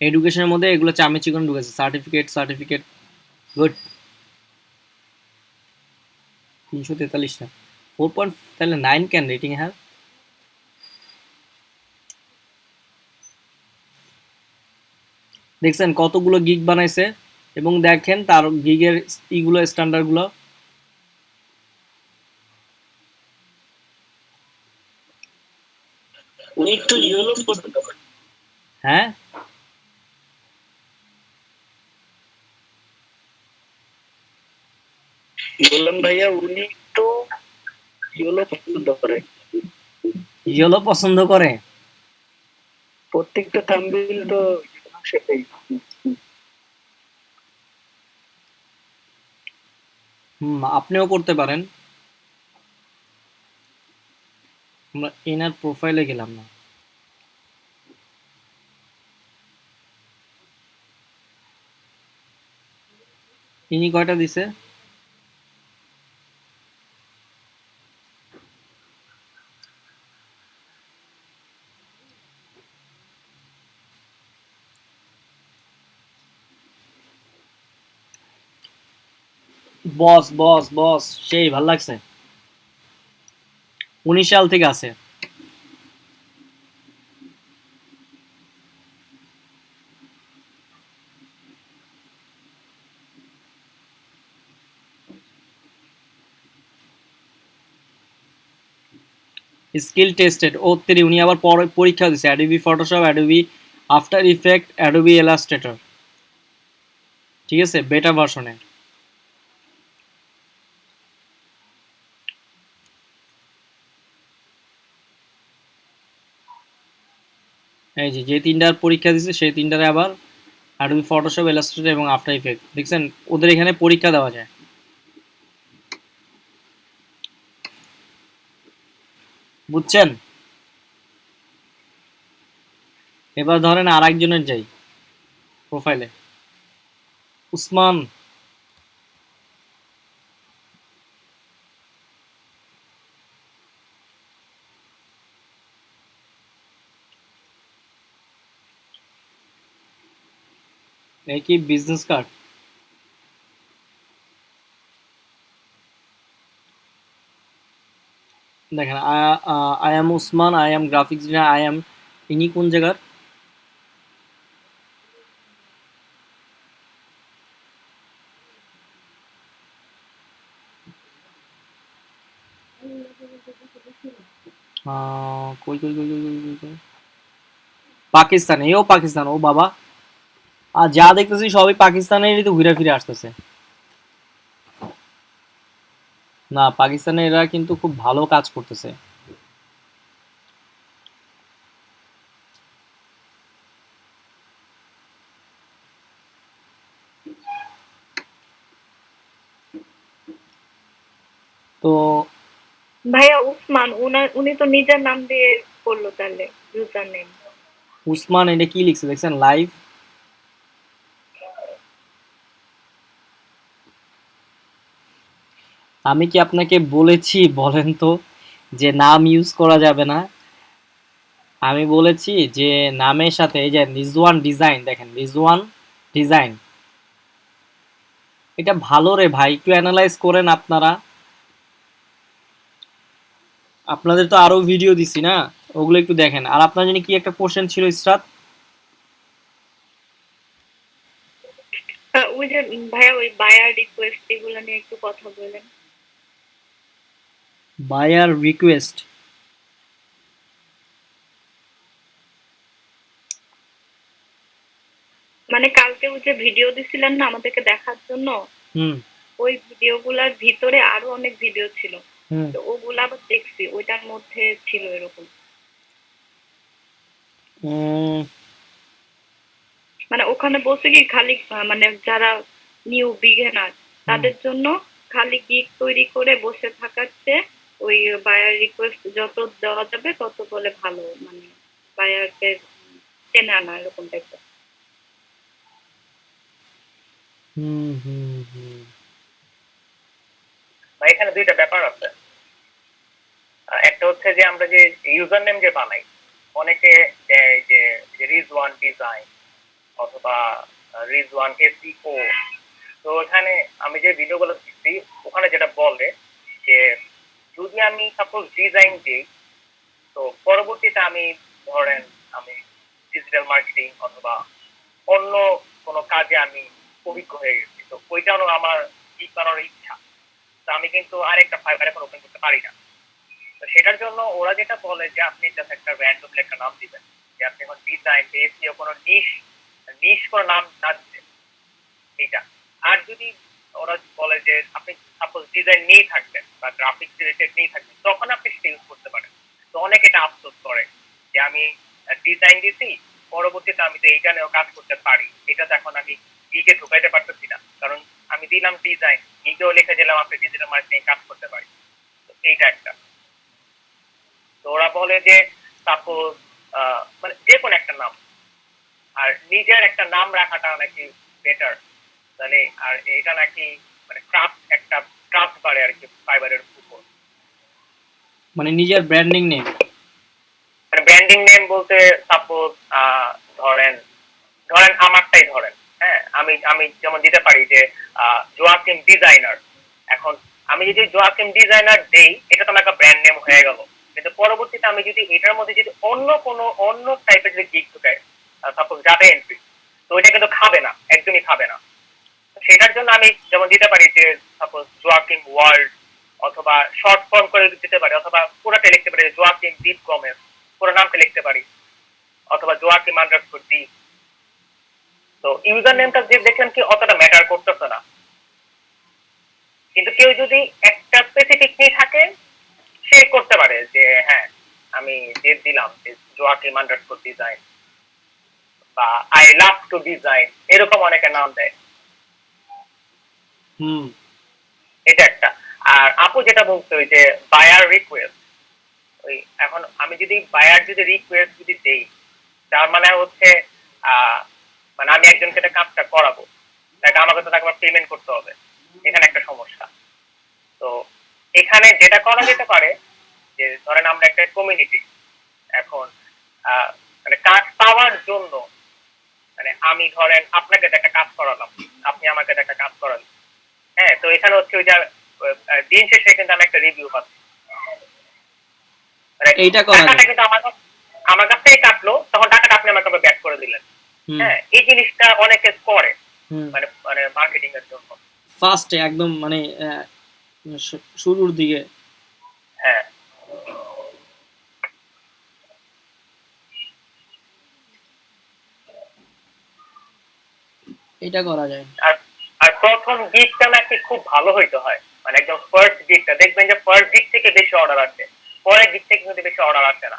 এডুকেশনের মধ্যে এগুলো চামে চিকন ঢুকেছে, সার্টিফিকেট সার্টিফিকেট গুড। 343টা 4 পয়েন্ট, তাহলে 9 কেন রেটিং? হ্যাঁ দেখছেন কতগুলো গিগ বানাইছে, এবং দেখেন তার গিগের ইগুলো স্ট্যান্ডার্ডগুলো। উনি একটু ইউরোপ পছন্দ করেন। হ্যাঁ বললাম ভাইয়া উনি একটু ইয়েলো পছন্দ করে, ইয়েলো পছন্দ করে। প্রত্যেকটা থাম্বনেইল তো সেটাই। আপনিও করতে পারেন। আমরা এনার প্রোফাইলে গেলাম না। ইনি কয়টা দিছে? বস বস বস সেই ভাল লাগছে, 19 সাল থেকে আছে। স্কিল টেস্টেড, ও তেরি উনি আবার পরীক্ষা দিছে Adobe Photoshop, Adobe after effect, Adobe Illustrator, ঠিক আছে বেটা ভার্সনে। এই যে যে তিনটার পরীক্ষা দিছে সেই তিনটারে আবার অ্যাডোবি ফটোশপ, ইলাস্ট্রেটর এবং আফটার ইফেক্ট, দেখছেন ওদের এখানে পরীক্ষা দেওয়া যায়। বুঝছেন? এবার ধরেন আর একজনের যাই প্রোফাইলে, উসমান, এই কি বিজনেস কার্ড? দেখেন I am Usman, I am graphics designer, I am ইনি কোন জায়গার? কই কই কই কই কই কই পাকিস্তান, এও পাকিস্তান, ও বাবা। আর যা দেখতেছি সবই পাকিস্তানেরই তো ঘুরে ফিরে আসতেছে। না, পাকিস্তানের এরা কিন্তু খুব ভালো কাজ করতেছে। তো ভাইয়া উসমান উনি তো নিজের নাম দিয়ে করলো তাহলে ইউজার নেম। উসমান এটা কি লিখছে দেখছেন? লাইভ। আমি কি আপনাকে বলেছি বলেন তো যে নাম ইউজ করা যাবে না? আমি বলেছি যে নামের সাথে এই যে রিজওয়ান ডিজাইন, দেখেন রিজওয়ান ডিজাইন, এটা ভালো রে ভাই, একটু অ্যানালাইজ করেন আপনারা। আপনাদের তো আরো ভিডিও দিছি না, ওগুলো একটু দেখেন। আর আপনার জন্য কি একটা কোশ্চেন ছিল ইসরাত? ওই যে ভাইয়া ওই বায়ার রিকোয়েস্ট এগুলো নিয়ে একটু কথা বলেন। বায়ার রিকোয়েস্ট, মানে কালকে ওই যে ভিডিও দিছিলেন না আমাদেরকে দেখার জন্য, হুম ওই ভিডিওগুলোর ভিতরে আরো অনেক ভিডিও ছিল, হুম তো ওগুলা আবার দেখছি, ওইটার মধ্যে ছিল এরকম। উম, মানে ওখানে বলছে কি খালি মানে যারা নিউ বিগিনার তাদের জন্য খালি গিগ তৈরি করে বসে থাকাচ্ছে, ওই বায়ার রিকোয়েস্ট যত দেওয়া যাবে তত বলে ভালো, মানে বায়ারদের চেনে আনা এরকম টাইপের। হুম হুম হুম বা এখানে দুইটা ব্যাপার আছে। একটা হচ্ছে যে আমরা যে ইউজার নেম যে বানাই, অনেকে দেয় যে রিজওয়ান ডিজাইন অথবা রিজওয়ান এসইও। তো এখানে আমি যে ভিডিওগুলো দিচ্ছি ওখানে যেটা বলে যে যদি আমি সাপোজ ডিজাইন দিই, তো পরবর্তীতে আমি ধরেন আমি ডিজিটাল মার্কেটিং অথবা অন্য কোনো কাজে আমি অভিজ্ঞ হয়ে গেছি, তো ওইটা হলো আমার বানানোর ইচ্ছা। তো আমি কিন্তু আরেকটা ফাইবার এখন ওপেন করতে পারি না। তো সেটার জন্য ওরা যেটা বলে যে আপনি জাস্ট একটা র্যান্ডম একটা নাম দিবেন, যে আপনি এখন ডিজাইন এসইও কোনো নিশ নিশ কোনো নাম না দিবেন এইটা। আর যদি ওরা বলে যে আপনি সাপোজ ডিজাইন নিয়েই থাকবেন বা গ্রাফিক্স রিলেটেড নিয়েই থাকবেন, তখন আপনি সেটা ইউজ করতে পারেন। তো অনেকে এটা আফসোস করে যে আমি ডিজাইন দিছি, পরবর্তীতে আমি তো এইটা নিয়েও কাজ করতে পারি, এটা তো এখন আমি গিগে ঢুকাইতে পারতেছি না, কারণ আমি দিলাম ডিজাইন, গিগেও লিখে দিলাম আপনি ডিজিটাল মার্কেটিং কাজ করতে পারি। তো এইটা একটা। তো ওরা বলে যে সাপোজ মানে যে কোনো একটা নাম, আর নিজের একটা নাম রাখাটা নাকি বেটার। তাহলে আর এটা নাকি মানে ক্রাফট একটা ক্রাফট বাড়ে আর কি ফাইবারের উপর। মানে নিজের ব্র্যান্ডিং নেম। মানে ব্র্যান্ডিং নেম বলতে সাপোজ ধরেন ধরেন আমারটাই ধরেন, হ্যাঁ আমি আমি যেমন দিতে পারি যে জোয়াকিম ডিজাইনার। এখন আমি যদি জোয়াকিম ডিজাইনার দেই, এটা তো আমার একটা ব্র্যান্ড নেম হয়ে গেল। কিন্তু পরবর্তীতে আমি যদি এটার মধ্যে যদি অন্য টাইপের যদি গিগ ঢুকাই, সাপোজ ডাটা এন্ট্রি, তো এটা কিন্তু খাবে না, একদমই খাবে না। সেটার জন্য আমি যেমন দিতে পারি যে সাপোজ জোয়াকিম ওয়ার্ল্ড, অথবা শর্ট ফর্ম করে দিতে পারি, অথবা পুরোটা লিখতে পারি জোয়াকিম দীপ গমেজ, পুরো নামটা লিখতে পারি, অথবা জোয়াকিম আন্ডারস্কোর দীপ। তো ইউজার নেমটা যে দেখলেন কি অতটা ম্যাটার করতেছে না, কিন্তু কেউ যদি একটা স্পেসিফিক নিয়ে থাকে সে করতে পারে যে হ্যাঁ আমি যে দিলাম যে জোয়াকিম আন্ডারস্কোর ডিজাইন বা আই লাভ টু ডিজাইন, এরকম অনেকে নাম দেয়। হুম এটা একটা। আর আপু যেটা বলতে ওই যে বায়ার রিকোয়েস্ট, ওই এখন আমি যদি বায়ার যদি রিকোয়েস্ট যদি দেই, তার মানে হচ্ছে মানে আমি একজনকে একটা কাজটা করাবো, তাকে আমাকে তো তাকে পেমেন্ট করতে হবে, এখানে একটা সমস্যা। তো এখানে যেটা করা যেতে পারে যে ধরেন আমরা একটা কমিউনিটি, এখন মানে কাজ পাওয়ার জন্য মানে আমি ধরেন আপনাকে একটা কাজ করালাম, আপনি আমাকে একটা কাজ করালেন, হ্যাঁ তো এখানে হচ্ছে ওই যে দিন শেষে কিন্তু আমি একটা রিভিউ পাচ্ছি। মানে এইটা করা টাকাটা যায়। কিন্তু আমার কাছ থেকে কাটলো, তখন টাকাটা আপনি আমাকে ব্যাক করে দিলেন। হুম হ্যাঁ, এই জিনিসটা অনেকে করে, হুম মানে মানে মার্কেটিং এর জন্য। ফার্স্টে একদম মানে শুরুর দিকে হ্যাঁ, এটা করা যায়। আর আর প্রথম গিগটা নাকি খুব ভালো হইতে হয়, মানে একদম ফার্স্ট গিগটা দেখবেন যে ফার্স্ট গিগ থেকে বেশি অর্ডার আসে, পরের গিগ থেকে কিন্তু বেশি অর্ডার আসে না।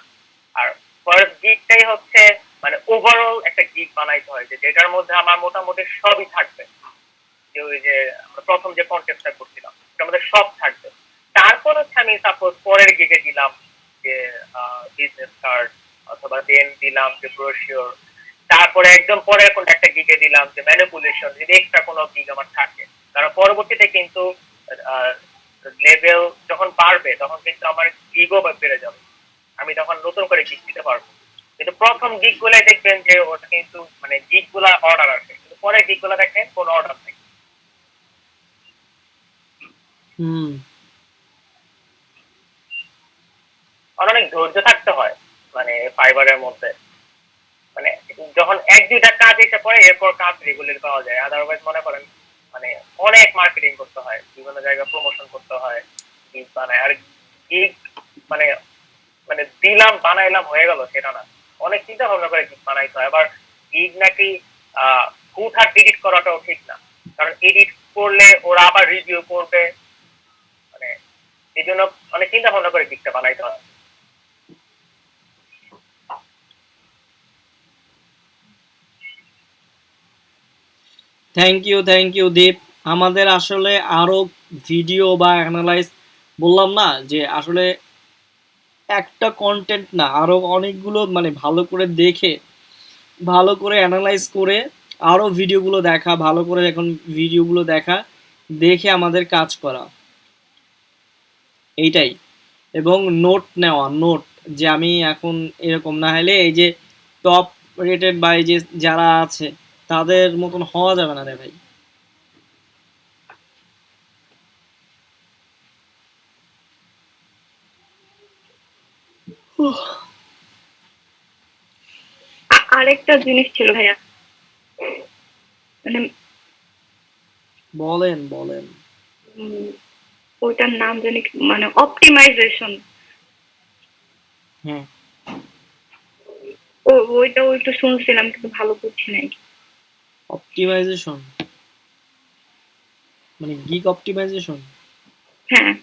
আর ফার্স্ট গিগটাই হচ্ছে মানে ওভারঅল একটা গিগ বানাইতে হয়, যে যেটার মধ্যে আমার মোটামুটি সবই থাকবে। যে ওই যে আমরা প্রথম যে কন্টেস্টটা করছিলাম ওটার মধ্যে সব থাকবে। তারপর হচ্ছে আমি সাপোজ পরের গিগে দিলাম যে বিজনেস কার্ড, অথবা দেন দিলাম যে ব্রোশিওর, তারপরে একদম পরের কোন একটা গিগে দিলাম যে ম্যানিপুলেশন, যদি এক্সট্রা কোনো গিগ আমার থাকে। কারণ পরবর্তীতে কিন্তু লেভেল যখন বাড়বে তখন কিন্তু আমার গিগও বেড়ে যাবে, আমি তখন নতুন করে গিগ দিতে পারবো। কিন্তু প্রথম গিগ গুলাই দেখবেন যে ওটা কিন্তু মানে গিগ গুলা অর্ডার আসে, কিন্তু পরের গিগ গুলা দেখেন কোনো অর্ডার নেই। হুম অনেক ধৈর্য থাকতে হয় মানে ফাইবারের মধ্যে, মানে যখন এক দুইটা কাজ এসে পড়ে এরপর কাজ রেগুলার পাওয়া যায়। আদারওয়াইজ মনে করেন মানে অনেক মার্কেটিং করতে হয়, বিভিন্ন জায়গায় প্রমোশন করতে হয়, গিগ বানায়। আর গিগ মানে মানে দিলাম বানাইলাম হয়ে গেল সেটা না, অনেক চিন্তা ভাবনা করে গিগ বানাইতে হয়। আবার গিগ নাকি হুটহাট এডিট করাটাও ঠিক না, কারণ এডিট করলে ওরা আবার রিভিউ করবে, মানে এই জন্য অনেক চিন্তা ভাবনা করে গিগটা বানাইতে হয়। থ্যাংক ইউ দীপ। আমাদের আসলে আরো ভিডিও বা অ্যানালাইজ, বললাম না যে আসলে একটা কন্টেন্ট না, আরো অনেকগুলো মানে ভালো করে দেখে ভালো করে অ্যানালাইজ করে আরো ভিডিওগুলো দেখা, ভালো করে এখন ভিডিওগুলো দেখা, দেখে আমাদের কাজ করা, এইটাই। এবং নোট নেওয়া, নোট যে আমি এখন এরকম না হলে এই যে টপ রেটেড বা এই যে যারা আছে তাদের মতন হওয়া যাবে না রে ভাই। আরেকটা জিনিস ছিল ভাইয়া, মানে বলেন বলেন। উম, ওইটার নাম জানি মানে অপটিমাইজেশন। হ্যাঁ, ওইটা একটু শুনছিলাম কিন্তু ভালো বুঝছি নাই। অপটিমাইজেশন মানে গিগ অপটিমাইজেশন। হ্যাঁ,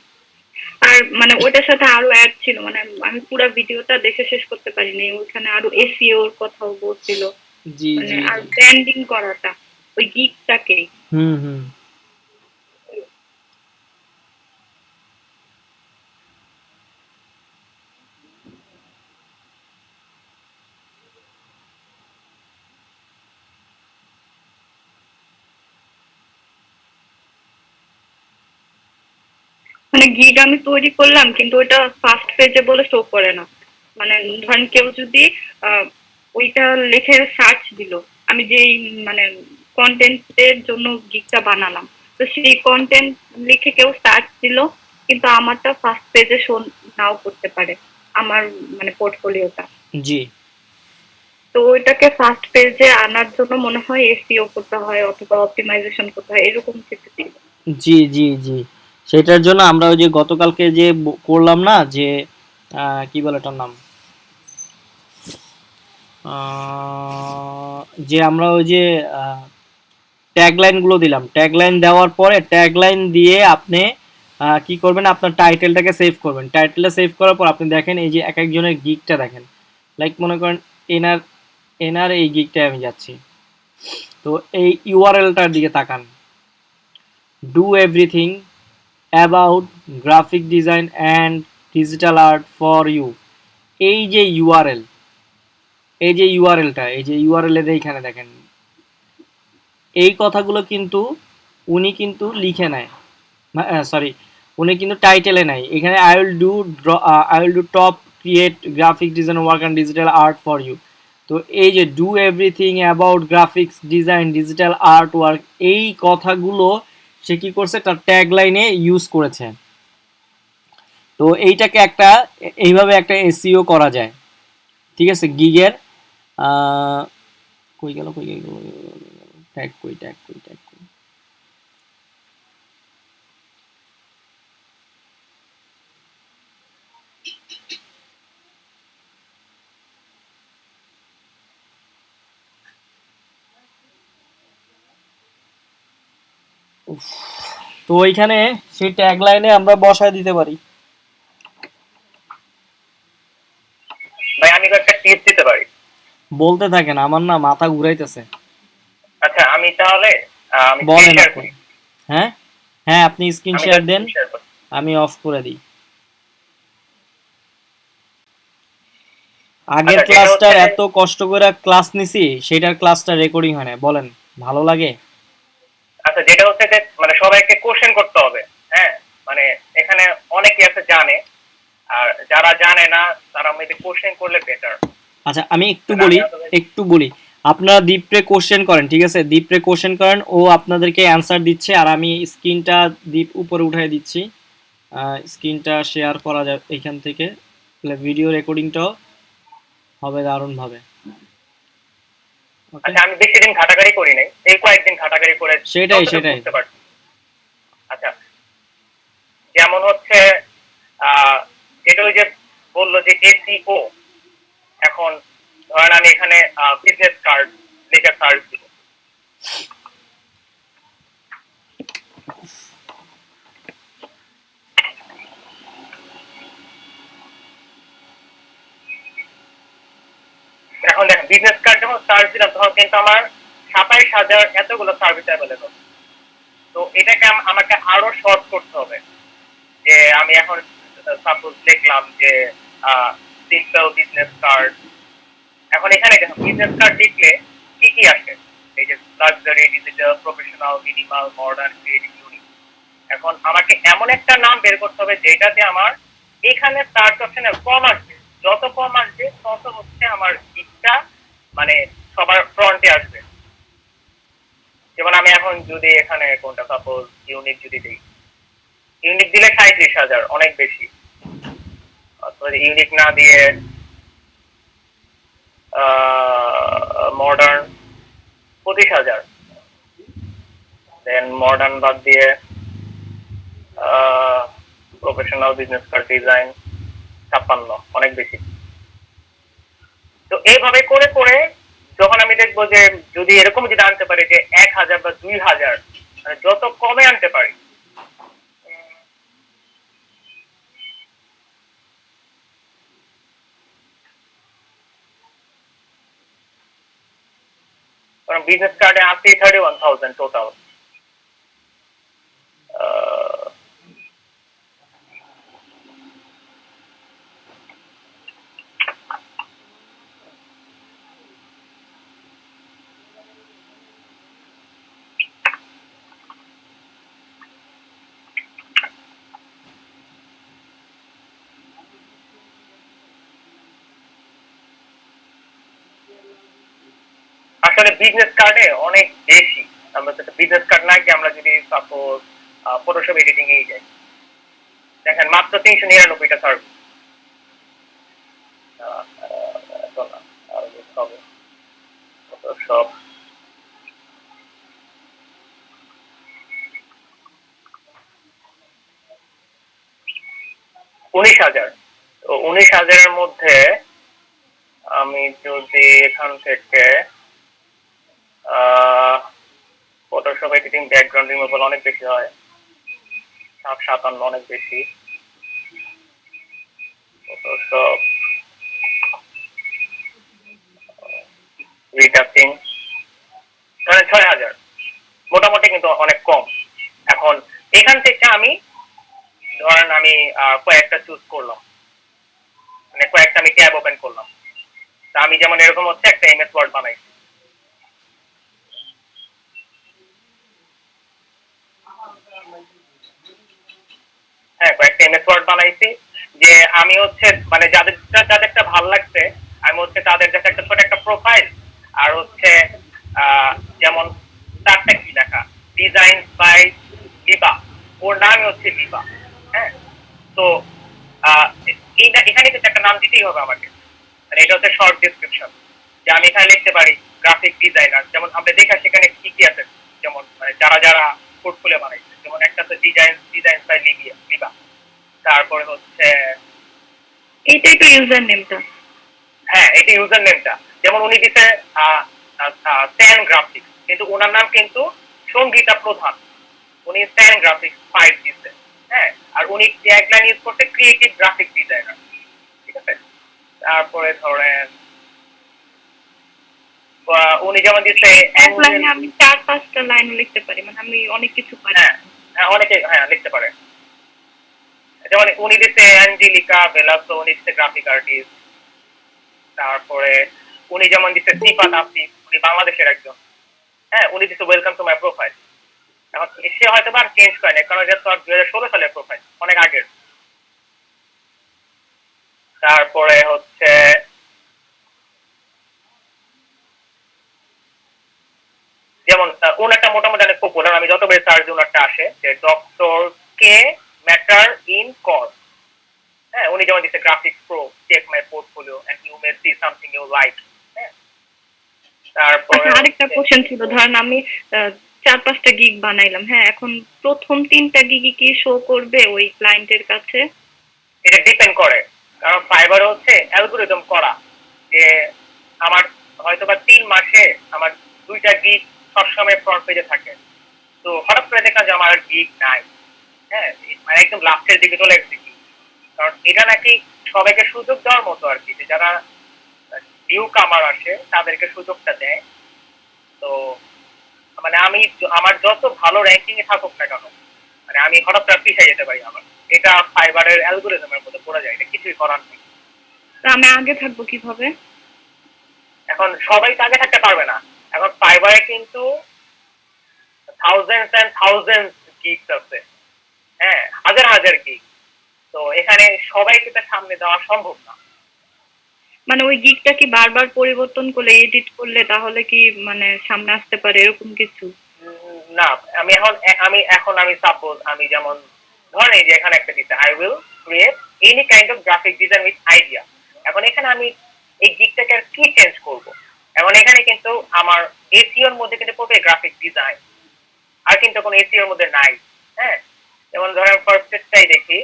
আর মানে ওইটার সাথে আরো অ্যাড ছিল, মানে আমি পুরো ভিডিওটা দেখে শেষ করতে পারিনি, ওইখানে আরো এসইও এর কথাও বলছিল, জি মানে জি আর জি। ব্র্যান্ডিং করাটা ওই গিগটাকে। হুম হুম। মানে গিগ আমি তৈরি করলাম কিন্তু ওইটা ফার্স্ট পেজে বলে শো করে না। মানে ধরেন কেউ যদি আহ, ওইটা লিখে সার্চ দিল, আমি যেই মানে কন্টেন্টের জন্য গিগটা বানালাম, তো সেই কন্টেন্ট লিখে কেউ সার্চ দিল, কিন্তু আমারটা ফার্স্ট পেজে শো নাও করতে পারে, আমার মানে পোর্টফোলিওটা। জি তো ওইটাকে ফার্স্ট পেজে আনার জন্য মনে হয় এসইও করতে হয় অথবা অপটিমাইজেশন করতে হয়, এরকম কিছু ছিল। জি জি জি। সেটার জন্য আমরা ওই যে গতকালকে যে করলাম না যে কি বলে এটার নাম, আহ, যে আমরা ওই যে ট্যাগলাইন গুলো দিলাম, ট্যাগলাইন দেওয়ার পরে ট্যাগলাইন দিয়ে আপনি কি করবেন, আপনার টাইটেলটাকে সেভ করবেন। টাইটেলটা সেভ করার পর আপনি দেখেন এই যে এক একজনের গিগটা দেখেন, লাইক মনে করেন এনার এনার এই গিগটায় আমি যাচ্ছি, তো এই ইউআরএলটার দিকে তাকান, do everything about graphic design and digital art for you. এই যে ইউআরএল, এই যে ইউআরএলটা, এই যে ইউআরএল এর এইখানে দেখেন, এই কথাগুলো কিন্তু উনি কিন্তু লিখে নেয়, সরি, উনি কিন্তু টাইটেলে নাই, এখানে I will do top create graphic design work and digital art for you. তো এই যে do everything about graphics design digital art work, এই কথাগুলো সে কি করছে তার ট্যাগ লাইনে ইউজ করেছে। তো এইটাকে একটা এইভাবে একটা এসইও করা যায়, ঠিক আছে। গিগের কই গেল কই গেল, ট্যাগ কই ট্যাগ কই ট্যাগ কই, তো ওইখানে সেই ট্যাগ লাইনে আমরা বসায় দিতে পারি। ভাই আমি একটা টিপস দিতে পারি। বলতে থাকেন, আমার না মাথা ঘুরাইতেছে। আচ্ছা আমি তাহলে আমি বলেন স্ক্রিন শেয়ার আপনি। করি। হ্যাঁ হ্যাঁ, আপনি স্ক্রিন আমি শেয়ার দেন, স্ক্রিন শেয়ার করি। আমি অফ করে দিই। আগের আচ্ছা যেটা ক্লাসটার হচ্ছে, এত কষ্ট করে ক্লাস নিছি, সেটার ক্লাসটা রেকর্ডিং হয় না, বলেন ভালো লাগে? আচ্ছা যেটা হচ্ছে যে মানে সবাইকে কোশ্চেন করতে হবে। হ্যাঁ মানে এখানে অনেকে আছে জানে, আর যারা জানে না তারা মেবি কোশ্চেন করলে বেটার। আচ্ছা আমি একটু মানে বলি, আমি আসলে একটু বলি। আপনারা দীপরে কোশ্চেন করেন, ঠিক আছে, দীপরে কোশ্চেন করেন, ও আপনাদেরকে অ্যান্সার দিচ্ছে, আর আমি স্ক্রিনটা দীপ উপরে উঠাই দিচ্ছি। স্ক্রিনটা শেয়ার করা যাবে এখান থেকে, ভিডিও রেকর্ডিংটাও হবে দারুণভাবে। ওকে, আচ্ছা আমি বেশি দিন ঘাটাঘাটি করি নাই, এই কয়েকদিন ঘাটাঘাটি করে সেটাই যতটুকু সেটাই। বুঝতে পারছি। আচ্ছা যেমন হচ্ছে যেটা ওই যে বললো যে এসিও, এখন ধরেন আমি এখানে বিজনেস কার্ড লেখা সার্চ দিব, এখন দেখেন বিজনেস কার্ড যখন সার্চ দিলাম তখন কিন্তু আমার ২৭,০০০ এতগুলো সার্ভিস অ্যাভেলেবল। তো এটাকে আমাকে আরো শর্ট করতে হবে, যে আমি এখন সাপোজ লিখলাম যে সিম্পল বিজনেস কার্ড। এখন এখানে দেখুন বিজনেস কার্ড লিখলে কি কি আসে, এই যে luxury, digital, professional, minimal, modern, creative, unique. এখন আমাকে এমন একটা নাম বের করতে হবে যেটাতে আমার এখানে সার্চ অপশনে কম আসবে, যত কম আসবে তত হচ্ছে আমার দিকটা মানে সবার ফ্রন্টে আসবে। যেমন আমি এখন যদি এখানে কোনটা সাপোজ ইউনিক যদি দিই, ইউনিক দিলে ৩৭,০০০, অনেক বেশি। ইউনিক না দিয়ে মডার্ন ২৫,০০০, দেন মডার্ন বাদ দিয়ে প্রফেশনাল বিজনেস কার্ড ডিজাইন ৫৬, অনেক বেশি। তো এইভাবে করে করে যখন আমি দেখবো যে যদি এরকম যদি আনতে পারি যে ১,০০০ বা ২,০০০, মানে যত কমে আনতে পারি, কারণ বিজনেস কার্ডে আছে 31,০০০ টোটাল। আসলে বিজনেস কার্ডে অনেক বেশি, আমরা যেটা বিজনেস কার্ড না কি আমরা যদি সাপোজ ফটোশপ এডিটিং এ যাই, দেখেন মাত্র ৩৯৯টা সার্ভিস। ফটোশপ ১৯,০০০। তো ১৯,০০০-এর মধ্যে আমি যদি এখান থেকে ফটোশপ এডিটিং, ব্যাকগ্রাউন্ড রিমুভাল অনেক বেশি হয়, ৫৭ অনেক বেশি। ফটোশপ রিটাচিং ধরেন ৬,০০০, মোটামুটি কিন্তু অনেক কম। এখন এখান থেকে আমি ধরেন আমি কয়েকটা চুজ করলাম, মানে কয়েকটা আমি ট্যাব ওপেন করলাম। তা আমি যেমন এরকম হচ্ছে একটা এমএস ওয়ার্ড বানাইছি, হ্যাঁ কয়েকটা এমএস ওয়ার্ড বানাইছি, যে আমি হচ্ছে মানে যাদেরটা ভাল লাগছে আমি হচ্ছে তাদের কাছে একটা ছোট একটা প্রোফাইল, আর হচ্ছে যেমন তারটা কি লেখা, ডিজাইন বাই বিবা, ওর নামই হচ্ছে বিবা। হ্যাঁ তো শর্ট ডেসক্রিপশন, যে আমি এখানে লিখতে পারি গ্রাফিক ডিজাইনার, যেমন আমরা দেখা সেখানে কি কি আছে, যেমন মানে যারা যারা পোর্টফোলিও বানাইছে, যেমন একটা তো ডিজাইন বাই লিবা, তারপরে হচ্ছে এইটাই তো ইউজার নেমটা। হ্যাঁ এটা ইউজার নেমটা, যেমন উনি দিতে স্যান গ্রাফিক্স, কিন্তু ওনার নাম কিন্তু সঙ্গীতা প্রধান, উনি স্যান গ্রাফিক্স 5 দিচ্ছে। হ্যাঁ, আর উনি ট্যাগলাইন ইউজ করতে ক্রিয়েটিভ গ্রাফিক ডিজাইনার, ঠিক আছে। তারপরে ধরেন উনি যেমন দিচ্ছে এক লাইনে আমি 4-5টা লাইন লিখতে পারি, মানে আমি অনেক কিছু পারি। হ্যাঁ হ্যাঁ অনেকে হ্যাঁ লিখতে পারে, যেমন উনি দিচ্ছে অ্যাঞ্জেলিকা ভেলাসো, উনি দিচ্ছে গ্রাফিক আর্টিস্ট। তারপরে উনি যেমন দিচ্ছে সিফাত আসিফ, উনি বাংলাদেশের একজন। হ্যাঁ, উনি দিচ্ছে ওয়েলকাম টু মাই প্রোফাইল। এখন সে হয়তো বা চেঞ্জ করে না, কারণ এটা তো 2016 সালের প্রোফাইল, অনেক আগের। তারপরে হচ্ছে যেমন ওনারটা মোটামুটি অনেক পপুলার, আমি যতবার সার্চ ওনারটা আসে যে ডক্টর কে ম্যাটার ইন কজ। হ্যাঁ, উনি যেমন দিচ্ছে graphics pro, check my portfolio and you may see something you like. হ্যাঁ, তারপরে আচ্ছা, আরেকটা কোশ্চেন ছিল, ধরেন আমি 4-5টা গিগ বানাইলাম, হ্যাঁ, এখন প্রথম 3টা গিগই কি শো করবে ওই ক্লায়েন্টের কাছে? এটা ডিপেন্ড করে, কারণ ফাইবার হচ্ছে অ্যালগোরিদম করা, যে আমার হয়তো বা 3 মাসে আমার 2টা গিগ সবসময় ফ্রন্ট পেজে থাকে, তো হঠাৎ করে দেখা যায় আমার গিগ নাই। হ্যাঁ, মানে একদম লাস্টের দিকে চলে গেছে গিগ, কারণ এটা নাকি সবাইকে সুযোগ দেওয়ার মতো আর কি, যে যারা নিউ কামার আসে তাদেরকে সুযোগটা দেয়। তো মানে আমার যত ভালো র্যাঙ্কিং এ থাকুক না কেন, মানে আমি হঠাৎ করে পিছিয়ে যেতে পারি আমার, এটা ফাইবারের অ্যালগোরিদমের মধ্যে পড়ে যায়, এটা কিছুই করার নেই। তো আমি আগে থাকবো কিভাবে? এখন সবাই তো আগে থাকতে পারবে না, এখন ফাইবারে কিন্তু থাউজেন্ডস এন্ড থাউজেন্ডস গিগস আছে। হ্যাঁ, হাজার হাজার গিগ, তো এখানে সবাইকে তো সামনে দেওয়া সম্ভব না। মানে ওই গিগটা কি বারবার পরিবর্তন করলে, এডিট করলে তাহলে কি মানে সামনে আসতে পারে এরকম কিছু? না, আমি সাপোজ আমি যেমন ধরেন এই যে এখানে একটা দিতে I will create any kind of graphic design with idea. এখন এখানে আমি এই গিগটাকে আর কি চেঞ্জ করব, এখন এখানে কিন্তু আমার এসইও এর মধ্যে কিন্তু পড়বে গ্রাফিক ডিজাইন, আর কিন্তু কোনো এসইও এর মধ্যে নাই। হ্যাঁ, যেমন ধরেন ফার্স্টটাই দেখি,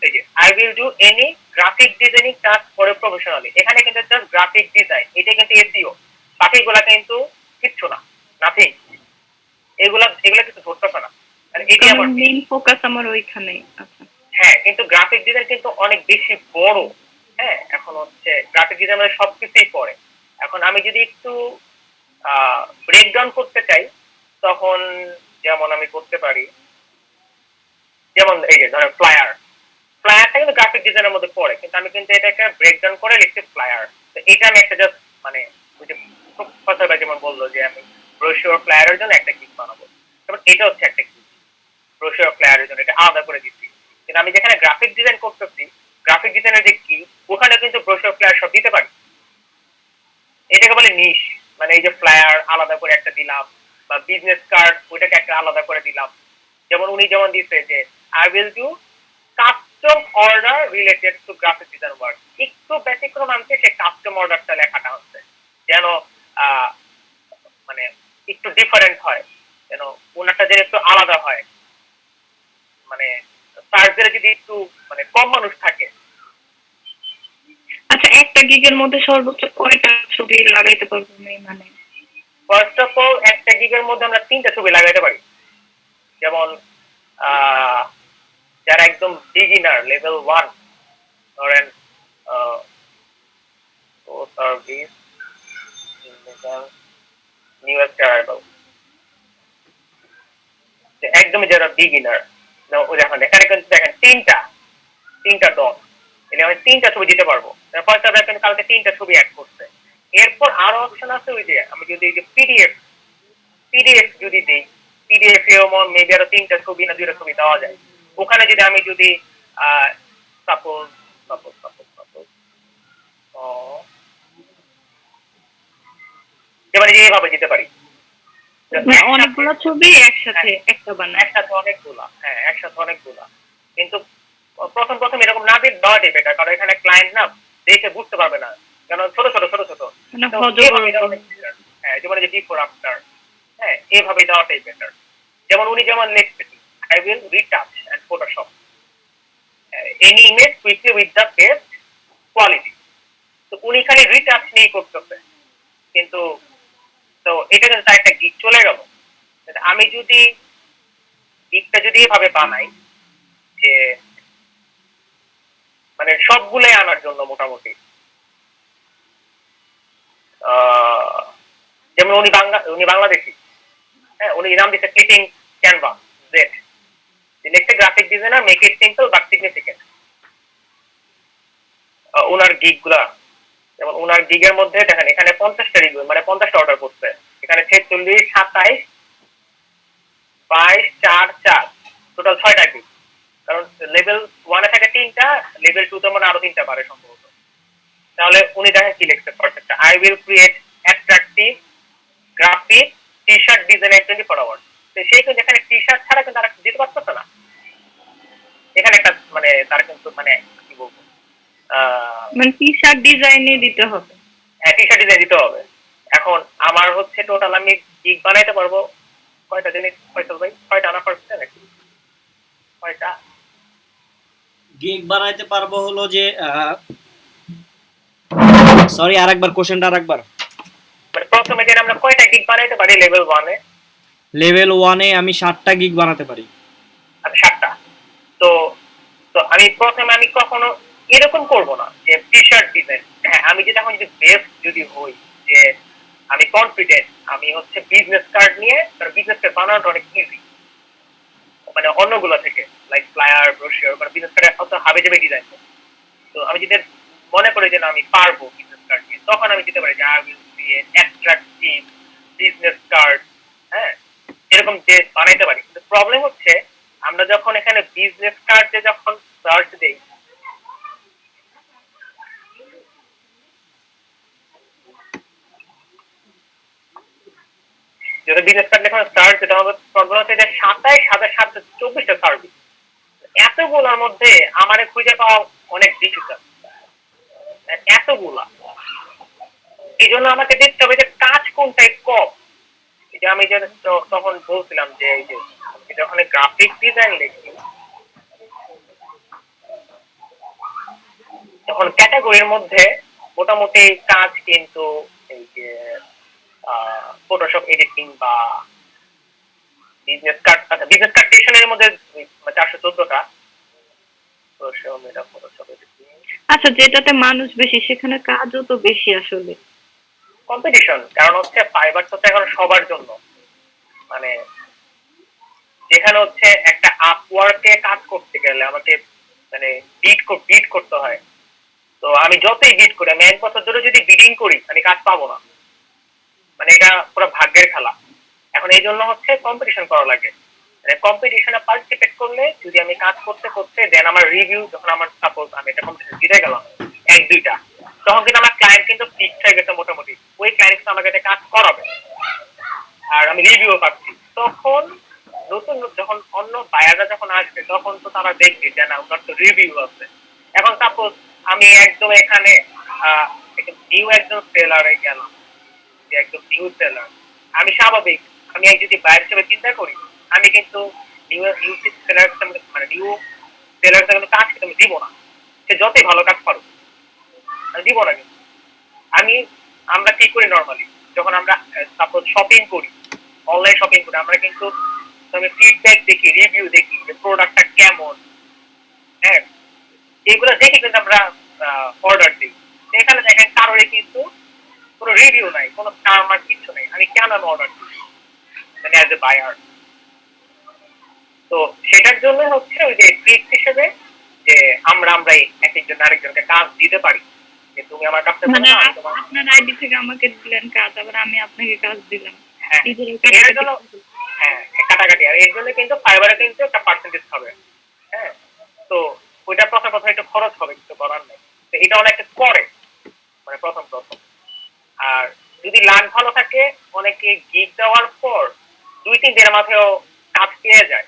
এই যে I will do any graphic designing task for a professionally, এখানে কিন্তু জাস্ট গ্রাফিক ডিজাইন, এটা কিন্তু এসইও, বাকিগুলা কিন্তু কিচ্ছু না, নাথিং, এগুলা কিছু ধরতেছে না। আর এটি আবার মেইন ফোকাস আমার ওইখানে। আচ্ছা, হ্যাঁ, কিন্তু গ্রাফিক ডিজাইন কিন্তু অনেক বেশি বড়। হ্যাঁ, এখন হচ্ছে গ্রাফিক ডিজাইন মানে সবকিছুই পড়ে। এখন আমি যদি একটু ব্রেকডাউন করতে চাই, তখন যেমন আমি করতে পারি, যেমন এই যে ধরেন ফ্লায়ারটা কিন্তু গ্রাফিক ডিজাইনের মধ্যে পড়ে, কিন্তু আমি কিন্তু এটাকে ব্রেকডাউন করে লিখছি ফ্লায়ার। তো এটা আমি একটা জাস্ট মানে ওই যে কথাটা যেমন বললো যে আমি ব্রোশিওর ফ্লায়ারের জন্য একটা কিট বানাবো, তারপর এটা হচ্ছে একটা কিট ব্রোশিওর ফ্লায়ারের জন্য, এটা আলাদা করে দিচ্ছি। কিন্তু আমি যেখানে গ্রাফিক ডিজাইন করতেছি, গ্রাফিক ডিজাইনের যে কি ওখানে কিন্তু ব্রোশিওর ফ্লায়ার সব দিতে পারি, এটাকে বলে নিশ। মানে এই যে ফ্লায়ার আলাদা করে একটা দিলাম, বা বিজনেস কার্ড ওইটাকে একটা আলাদা করে দিলাম। যেমন উনি যেমন দিচ্ছে যে I will do custom order related to graphic design work, একটু ব্যতিক্রম আনছে সে কাস্টম অর্ডারটা লেখাটা হচ্ছে যেন মানে একটু ডিফারেন্ট হয়, যেন ওনারটা যেন একটু আলাদা হয়, মানে সার্চে যদি একটু মানে কম মানুষ থাকে। আচ্ছা, একটা গিগের মধ্যে সর্বোচ্চ কয়টা ছবি লাগাইতে পারবো আমি? মানে ফার্স্ট অফ অল একটা গিগের মধ্যে আমরা 3টা ছবি লাগাইতে পারি, যেমন যারা একদম বিগিনার লেভেল 1, ধরেন সার্ভিস নিউয়েস্ট অ্যারাইভাল, একদমই যারা বিগিনার, দেখেন এখানে কিন্তু দেখেন তিনটা ডট, এখানে আমি 3টা ছবি দিতে পারবো। ফার্স্ট অফ দেখেন কালকে 3টা ছবি অ্যাড করছে। এরপর আরো অপশন আছে, ওই যে আমি যদি এই যে পিডিএফ যদি দিই, পিডিএফ এও মেবি আরো 3টা ছবি না 2টা ছবি দেওয়া যায়। ওখানে যদি আমি যদি সাপোজ এবারে এইভাবে দিতে পারি, অনেকগুলো ছবি একসাথে একটা বানায়। একসাথে অনেকগুলা, কিন্তু প্রথম এরকম না দেওয়াটাই বেটার, কারণ এখানে ক্লায়েন্ট না দেখে বুঝতে পারবে না, কারণ ছোট ছোট ছোট ছোট। মানে তো হজবরল এভাবে দেওয়া better। হ্যাঁ, যেমন এই যে বিফোর আফটার, হ্যাঁ এভাবে দেওয়াটাই বেটার। যেমন উনি যেমন লিখছেন, I will retouch and Photoshop any image quickly with the best quality. তো উনি খালি রিটাচ নিয়ে করতেছে, কিন্তু তো এটা কিন্তু তার একটা গিক চলে গেল। আমি যদি গিকটা যদি এভাবে বানাই যে মানে সবগুলাই আনার জন্য মোটামুটি, আহ, যেমন উনি বাংলাদেশি, হ্যাঁ উনি নাম দিচ্ছে clipping Canva Z, select graphic designer, make it simple but significant. Owner gig গুলা, যেমন ওনার গিগের মধ্যে দেখেন এখানে 50টা রিভিউ, মানে 50টা অর্ডার করছে, এখানে 46, 27, 22, 4, 4, টোটাল 6টা গিগ। কারণ লেভেল 1-এ থাকে 3টা, লেভেল 2 তে মানে আরো 3টা পারে সম্ভবত। তাহলে উনি দেখেন কি লিখছে perfect, I will create attractive graphic T shirt design 24 hours. তো সেই কিন্তু এখানে টি শার্ট ছাড়া কিন্তু আর দিতে পারতেছে না। এখানে একটা মানে তার কিন্তু মানে কি বলবো, মানে টি শার্ট ডিজাইনে দিতে হবে। হ্যাঁ টি শার্ট ডিজাইন দিতে হবে। এখন আমার হচ্ছে টোটাল আমি গিগ বানাইতে পারবো কয়টা জিনিস, ফয়সাল ভাই কয়টা আনা পারছে নাকি কয়টা গিগ বানাইতে পারবো হলো যে সরি আরেকবার কোশ্চেনটা আরেকবার। মানে প্রথমে যে আমরা কয়টা গিগ বানাইতে পারি লেভেল 1-এ? লেভেল 1-এ আমি 7টা গিগ বানাতে পারি। আচ্ছা 7টা। তো তো আমি প্রথমে আমি কখনো এরকম করব না যে টি শার্ট ডিজাইন, হ্যাঁ আমি যদি এখন যদি বেস্ট যদি হই যে আমি কনফিডেন্ট আমি হচ্ছে বিজনেস কার্ড নিয়ে, কারণ বিজনেস কার্ড বানানোটা অনেক ইজি মানে অন্যগুলো থেকে, লাইক ফ্লায়ার ব্রোশিওর বা বিজনেস কার্ডে অত হাবে যাবে ডিজাইন। তো আমি যদি মনে করি যে না আমি পারবো বিজনেস কার্ড নিয়ে, তখন আমি যেতে পারি যে I will create attractive business card, হ্যাঁ এরকম যে বানাইতে পারি। কিন্তু প্রবলেম হচ্ছে আমরা যখন এখানে বিজনেস কার্ডে যখন সার্চ দেই, যেটা বিজনেস কার্ড লেখা সার্চ, যেটা হবে প্রবলেম হচ্ছে যে 27,724টা সার্ভিস, এতগুলোর মধ্যে আমার খুঁজে পাওয়া অনেক ডিফিকাল্ট, এতগুলা। এই জন্য আমাকে দেখতে হবে যে কাজ কোনটাই কম। এই যে আমি যে তখন বলছিলাম যে এই যে যখন গ্রাফিক ডিজাইন লিখি, তখন ক্যাটাগরির মধ্যে মোটামুটি কাজ কিন্তু এই যে ফটোশপ এডিটিং বা বিজনেস কার্ড, আচ্ছা বিজনেস কার্ড টেশনের মধ্যে 414টা, ফটোশপ এডিটিং। আচ্ছা, যেটাতে মানুষ বেশি সেখানে কাজও তো বেশি আসলে। কম্পিটিশন, কারণ হচ্ছে ফাইবার তো এখন সবার জন্য, মানে যেখানে হচ্ছে একটা আপওয়ার্কে কাজ করতে গেলে আমাকে মানে বিট করতে হয়। তো আমি যতই বিট করি, আমি 1 বছর ধরে যদি বিডিং করি আমি কাজ পাবো না, মানে এটা পুরো ভাগ্যের খেলা। এখন এই জন্য হচ্ছে কম্পিটিশন করা লাগে, মানে কম্পিটিশনে পার্টিসিপেট করলে যদি আমি কাজ করতে করতে দেন আমার রিভিউ, যখন আমার সাপোজ আমি এটা কম্পিটিশন জিতে গেলাম 1-2টা, তখন কিন্তু আমার ক্লায়েন্ট কিন্তু ফিক্সড হয়ে গেছে মোটামুটি, ওই ক্লায়েন্ট কিন্তু আমাকে কাজ করাবে আর আমি রিভিউ পাচ্ছি। তখন নতুন যখন অন্য বায়াররা যখন আসবে তখন তো তারা দেখবে যে না ওনার তো রিভিউ আছে। এখন সাপোজ আমি একদম এখানে নিউ একজন সেলারে গেলাম, যে একদম নিউ সেলার, আমি স্বাভাবিক আমি যদি বায়ার হিসেবে চিন্তা করি, আমি কিন্তু নিউ নিউ সেলার মানে নিউ সেলার কাজ কিন্তু আমি দিব না, সে যতই ভালো কাজ পারুক আমি দিব না। কিন্তু আমি আমরা কি করি নর্মালি যখন আমরা সাপোজ শপিং করি, অনলাইন শপিং করি, আমরা কিন্তু ফিডব্যাক দেখি, রিভিউ দেখি যে প্রোডাক্টটা কেমন, হ্যাঁ এগুলো দেখে কিন্তু আমরা অর্ডার দিই। এখানে দেখেন কারোরই কিন্তু কোনো রিভিউ নাই, কোনো আমার কিছু নেই, আমি কেন আমি অর্ডার দিই মানে অ্যাজ এ বায়ার। তো সেটার জন্য হচ্ছে ওই যে ট্রিক্স হিসেবে যে আমরাই এক একজন আরেকজনকে কাজ দিতে পারি, যে তুমি আমার কাছে মানে বলো, আমি তোমার। আপনার আইডি থেকে আমাকে দিলেন কাজ, আবার আমি আপনাকে কাজ দিলাম। হ্যাঁ নিজের এর জন্য, হ্যাঁ কাটাকাটি, আর এর জন্য কিন্তু ফাইবারে কিন্তু একটা পার্সেন্টেজ হবে, হ্যাঁ তো ওইটা প্রথম প্রথম একটু খরচ হবে, কিছু করার নেই। তো এটা অনেকে করে মানে প্রথম প্রথম। আর যদি লাক ভালো থাকে অনেকে গিগ দেওয়ার পর 2-3 দিনের মাঝেও কাজ পেয়ে যায়,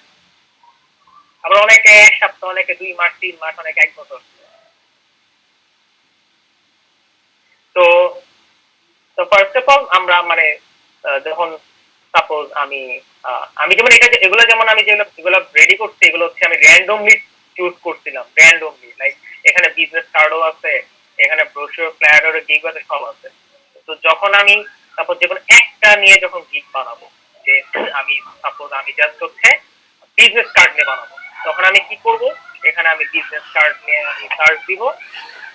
আবার অনেকে 1 সপ্তাহ, অনেকে 2 মাস, 3 মাস, অনেকে 1 বছর। অফ অল আমরা মানে যখন সাপোজ আমি যেমন এগুলো যেমন আমি যেগুলো রেডি করছি এগুলো হচ্ছে আমি র্যান্ডমলি চুজ করছিলাম, র্যান্ডমলি লাইক এখানে বিজনেস কার্ডও আছে, এখানে ব্রোশিওর ফ্লায়ার গিগ আছে, সব আছে। তো যখন আমি সাপোজ যেমন একটা নিয়ে যখন গিগ বানাবো, যে আমি সাপোজ আমি জাস্ট হচ্ছে বিজনেস কার্ড নিয়ে বানাবো, তখন আমি কি করব, এখানে আমি বিজনেস কার্ড নিয়ে আমি সার্চ দিব,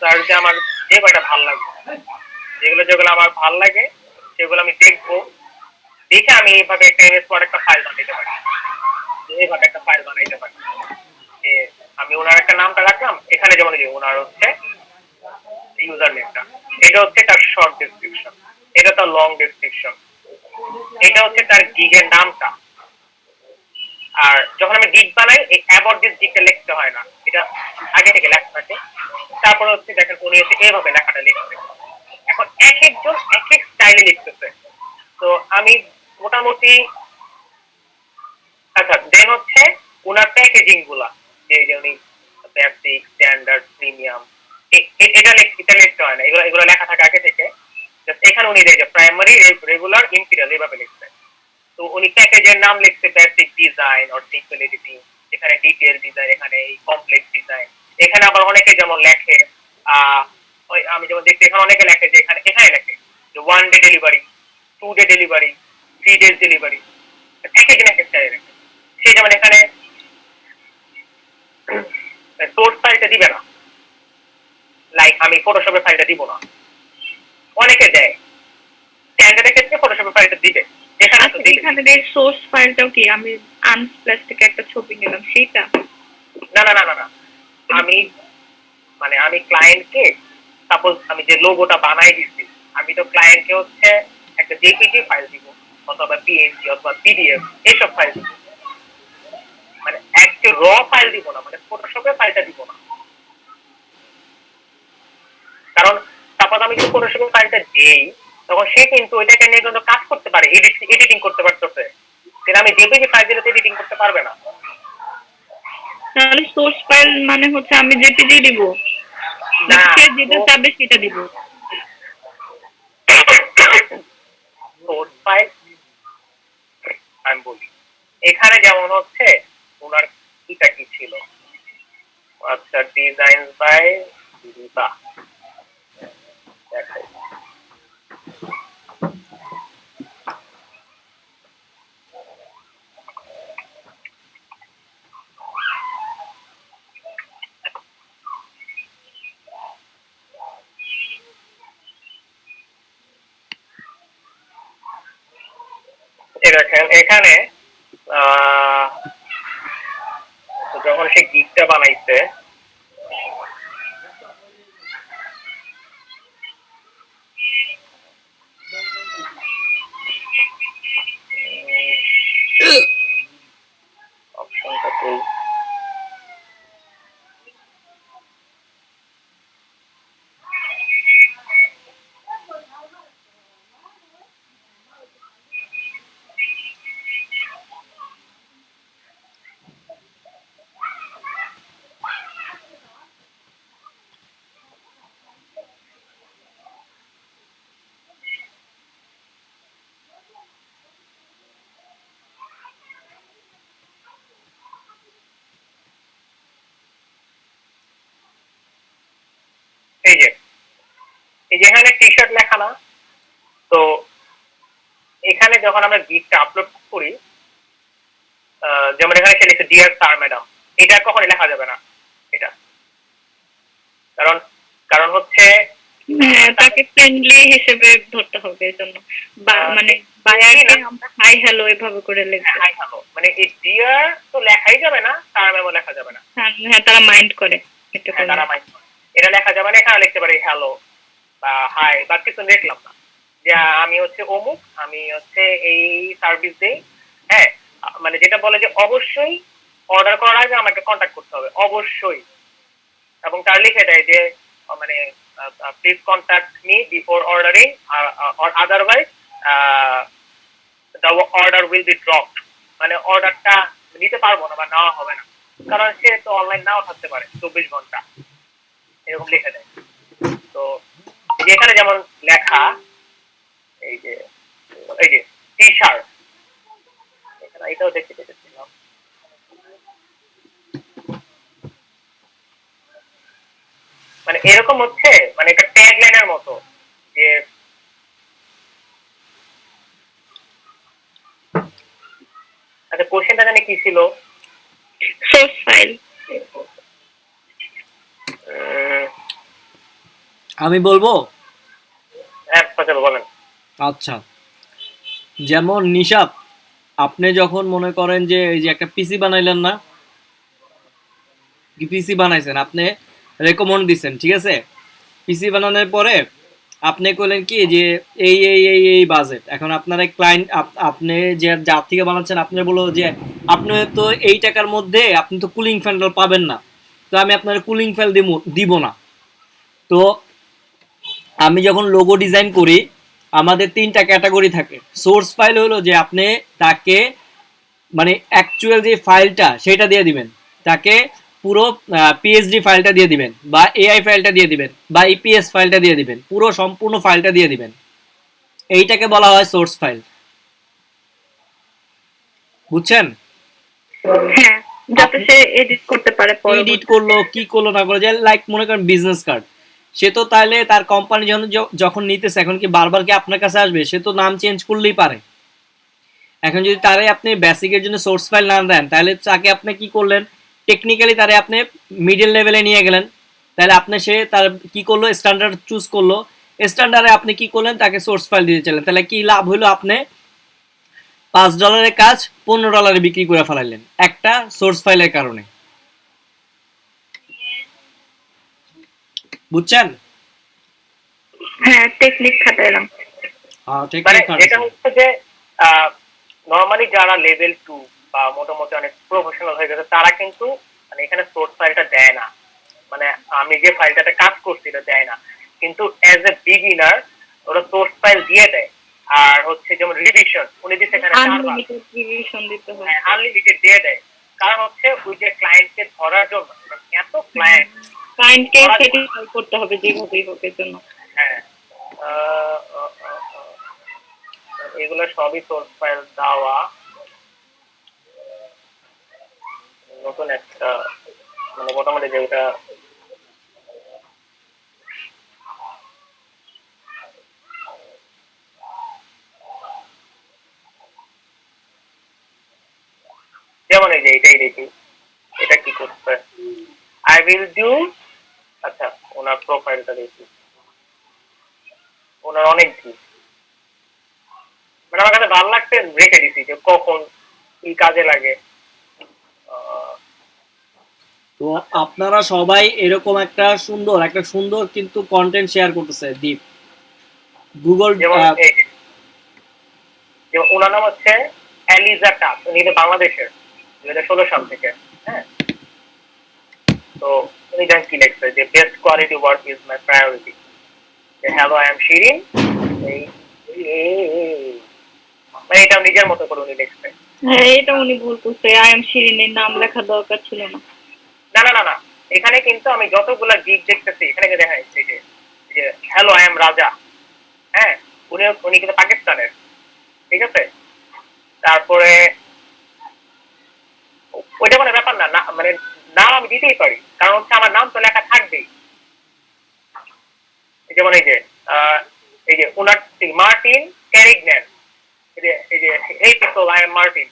সার্চ দিয়ে আমার যে কয়টা ভালো লাগবে, যেগুলো আমার ভালো লাগে সেগুলো আমি দেখবো, দেখে আমি এইভাবে একটা ইমেজ পর একটা ফাইল বানাইতে পারি, এইভাবে একটা ফাইল বানাইতে পারি। যে আমি ওনার একটা নামটা রাখলাম, এখানে যেমন যে ওনার হচ্ছে ইউজার নেমটা, এটা হচ্ছে তার শর্ট ডেসক্রিপশন, এটা তার লং ডেসক্রিপশন, এটা হচ্ছে তার গিগের নামটা। আর যখন আমি গিগ বানাই এই অ্যাবাউট দিস গিগটা লিখতে হয় না, এটা আগে থেকে লেখা থাকে। তারপর হচ্ছে দেখেন উনি হচ্ছে এইভাবে লেখাটা লিখছে। এখন এক একজন এক এক স্টাইলে লিখতেছে, তো আমি মোটামুটি আচ্ছা দেন হচ্ছে ওনার প্যাকেজিং গুলা, যে উনি বেসিক, স্ট্যান্ডার্ড, প্রিমিয়াম, এটা লিখতে হয় না, এগুলো লেখা থাকে আগে থেকে। এখানে উনি যে প্রাইমারি, রেগুলার, ইম্পিরিয়াল এইভাবে লিখছে। তো উনি প্যাকেজের নাম লিখছে basic design or simple editing, এখানে ডিটেইল ডিজাইন, এখানে কমপ্লেক্স ডিজাইন। এখানে আবার অনেকে যেমন লেখে আমি যেমন দেখছি এখানে অনেকে লেখে যে এখানে লেখে যে 1 day delivery, 2 day delivery, 3 days delivery, এক একজন এক এক স্টাইলে লেখে। সে যেমন এখানে সোর্স ফাইলটা দিবে না, লাইক আমি ফটোশপের ফাইলটা দিব না, অনেকে দেয়। স্ট্যান্ডার্ডের ক্ষেত্রে ফটোশপের ফাইলটা দিবে, এখানে তো দিবে। এখানে সোর্স ফাইলটাও কি আমি আনস্প্ল্যাশ থেকে একটা ছবি নিলাম সেইটা? না না না না না, আমি ক্লায়েন্টকে সাপোজ আমি যে লোগোটা বানাই দিচ্ছি, আমি তো ক্লায়েন্টকে হচ্ছে একটা জেপিজি ফাইল দিব অথবা পিএনজি অথবা পিডিএফ এইসব ফাইল দিব, মানে একটা র ফাইল দিব না, মানে ফটোশপের ফাইলটা দিব না। কারণ সাপোজ আমি যদি ফটোশপের ফাইলটা দিই তখন সে কিন্তু ওইটাকে নিয়ে কিন্তু কাজ করতে পারে, এডিটিং করতে পারতেছে, কিন্তু আমি জেপিজি ফাইল দিলে তো এডিটিং করতে পারবে না। তাহলে সোর্স ফাইল মানে হচ্ছে আমি জেপিজি দিব না, সে যেটা চাবে সেটা দিব? সোর্স ফাইল আমি বলি, এখানে যেমন হচ্ছে ওনার কিটা কি ছিল, আচ্ছা ডিজাইন বাই রিবা, দেখাই দেখেন এখানে যখন সে গিগটা বানাইছে অপশনটা কি, এই যে এখানে টি শার্ট লেখা না, তো এখানে যখন আমরা গিগটা আপলোড করি, যেমন এখানে সে লিখছে ডিয়ার স্যার ম্যাডাম, এটা কখনই লেখা যাবে না, এটা কারণ কারণ হচ্ছে তাকে ফ্রেন্ডলি হিসেবে ধরতে হবে, এজন্য মানে বায়ারকে আমরা হাই হ্যালো এভাবে করে লিখব। হাই হ্যালো মানে এই ডিয়ার তো লেখাই যাবে না, স্যার ম্যামও লেখা যাবে না। হ্যাঁ, তারা মাইন্ড করে এটা, তারা মাইন্ড করে, এটা লেখা যাবে না। এখানে লিখতে পারি হ্যালো বা হাই বা কিছু লিখলাম না, যে আমি হচ্ছে অমুক, আমি হচ্ছে এই সার্ভিস দেই, হ্যাঁ মানে যেটা বলে যে অবশ্যই অর্ডার করার আগে আমাকে কন্ট্যাক্ট করতে হবে অবশ্যই, এবং তার লিখে দেয় যে মানে please contact me before ordering or otherwise the order will be dropped, মানে অর্ডারটা নিতে পারবো না বা নেওয়া হবে না, কারণ সে তো অনলাইন নাও থাকতে পারে 24 ঘন্টা, এরকম লিখে দেয়। তো যেখানে যেমন লেখা এই যে টি শার্ট, এখানে এটাও দেখতে পেয়েছিলাম। মানে এরকম হচ্ছে, মানে একটা ট্যাগ লাইনের মতো যে আচ্ছা কোশ্চেনটা জানি কি ছিল? Source file. আমি বলবো। হ্যাঁ বলেন। আচ্ছা, যেমন নিশাত, আপনি যখন মনে করেন যে এই যে একটা পিসি বানাইলেন না, পিসি বানাইছেন, আপনি রেকমেন্ড দিচ্ছেন, ঠিক আছে? পিসি বানানোর পরে আপনি কইলেন কি যে এই বাজেট, এখন আপনার এক ক্লায়েন্ট, আপনি যে যার থেকে বানাচ্ছেন আপনি বললো যে আপনি তো এই টাকার মধ্যে আপনি তো কুলিং ফ্যানটা পাবেন না, তো আমি আপনার কুলিং ফ্যান দিব না। তো আমি যখন লোগো ডিজাইন করি আমাদের 3টা ক্যাটাগরি থাকে। সোর্স ফাইল হলো যে আপনি তাকে মানে অ্যাকচুয়াল যে ফাইলটা সেটা দিয়ে দিবেন, তাকে পুরো পিএইচডি ফাইলটা দিয়ে দিবেন, বা এআই ফাইলটা দিয়ে দিবেন, বা ইপিএস ফাইলটা দিয়ে দিবেন, পুরো সম্পূর্ণ ফাইলটা দিয়ে দিবেন। এইটাকে বলা হয় সোর্স ফাইল। বুঝছেন? হ্যাঁ, যাতে সে এডিট করতে পারে, এডিট করলো কি করলো না করলো, যে লাইক মনে করেন বিজনেস কার্ড, সে তো তাহলে তার কোম্পানি যখন নিতেছে, এখন কি বারবার কি আপনার কাছে আসবে? সে তো নাম চেঞ্জ করলেই পারে। এখন যদি তারে আপনি বেসিকের জন্য সোর্স ফাইল না দেন, তাহলে তাকে আপনি কি করলেন, টেকনিক্যালি তারে আপনি মিডল লেভেলে নিয়ে গেলেন। তাহলে আপনি সে তার কি করলো, স্ট্যান্ডার্ড চুজ করলো, স্ট্যান্ডার্ডে আপনি কি করলেন, তাকে সোর্স ফাইল দিতে চাইলেন। তাহলে কি লাভ হলো, আপনি $5 কাজ $15 বিক্রি করে ফেলাইলেন একটা সোর্স ফাইলের কারণে। বুঝছেন? হ্যাঁ, টেকনিক খাটাইলাম। মানে এটা হচ্ছে যে নরমালি যারা লেভেল 2 বা মোটামুটি অনেক প্রফেশনাল হয়ে গেছে তারা কিন্তু মানে এখানে সোর্স ফাইলটা দেয় না, মানে আমি যে ফাইলটাতে কাজ করছি এটা দেয় না, কিন্তু অ্যাজ এ বিগিনার ওরা সোর্স ফাইল দিয়ে দেয়। আর হচ্ছে যেমন রিভিশন উনি দিচ্ছে এখানে 4 বার আনলিমিটেড রিভিশন দিতে হয়। আনলিমিটেড দিয়ে দেয়, কারণ হচ্ছে ওই যে ক্লায়েন্টকে ধরার জন্য, এত ক্লায়েন্টকে স্যাটিসফাই করতে হবে যেভাবেই হোক এর জন্য। হ্যাঁ, এগুলো সবই সোর্স ফাইল দেওয়া। নতুন একটা মানে মোটামুটি যেটা যেমন এই যে এটাই দেখি, এটা কি করছে, আই উইল ডু। আচ্ছা ওনার প্রোফাইলটা দেখি, ওনার অনেক ভিউ, মানে আমার কাছে ভালো লাগছে, রেখে দিছি যে কখন কি কাজে লাগে। তো আপনারা সবাই এরকম একটা সুন্দর কিন্তু কন্টেন্ট শেয়ার করতেছে দীপ গুগল। যেমন ওনার নাম হচ্ছে এলিজা টাপ, উনি বাংলাদেশের 2016 সাল থেকে। হ্যাঁ, তো উনি জানেন কি লিখছে যে best quality work is my priority, hello I am Shirin, মানে এটা নিজের মতো করে উনি লিখছে। হ্যাঁ, এটা উনি ভুল করছে, আই এম শিরিনের নাম লেখা দরকার ছিল না। না না না না, এখানে কিন্তু আমি যতগুলা গিগ দেখতেছি এখানে দেখা যাচ্ছে যে হ্যালো আই এম রাজা। হ্যাঁ, উনি কিন্তু পাকিস্তানের, ঠিক আছে? তারপরে ওইটা কোনো ব্যাপার না, মানে নাম আমি দিতেই পারি, কারণ হচ্ছে আমার নাম তো লেখা থাকবেই। যেমন এই যে উনার মার্টিন ক্যারিগন্যান, এই যে এই পিপল আই এম মার্টিন,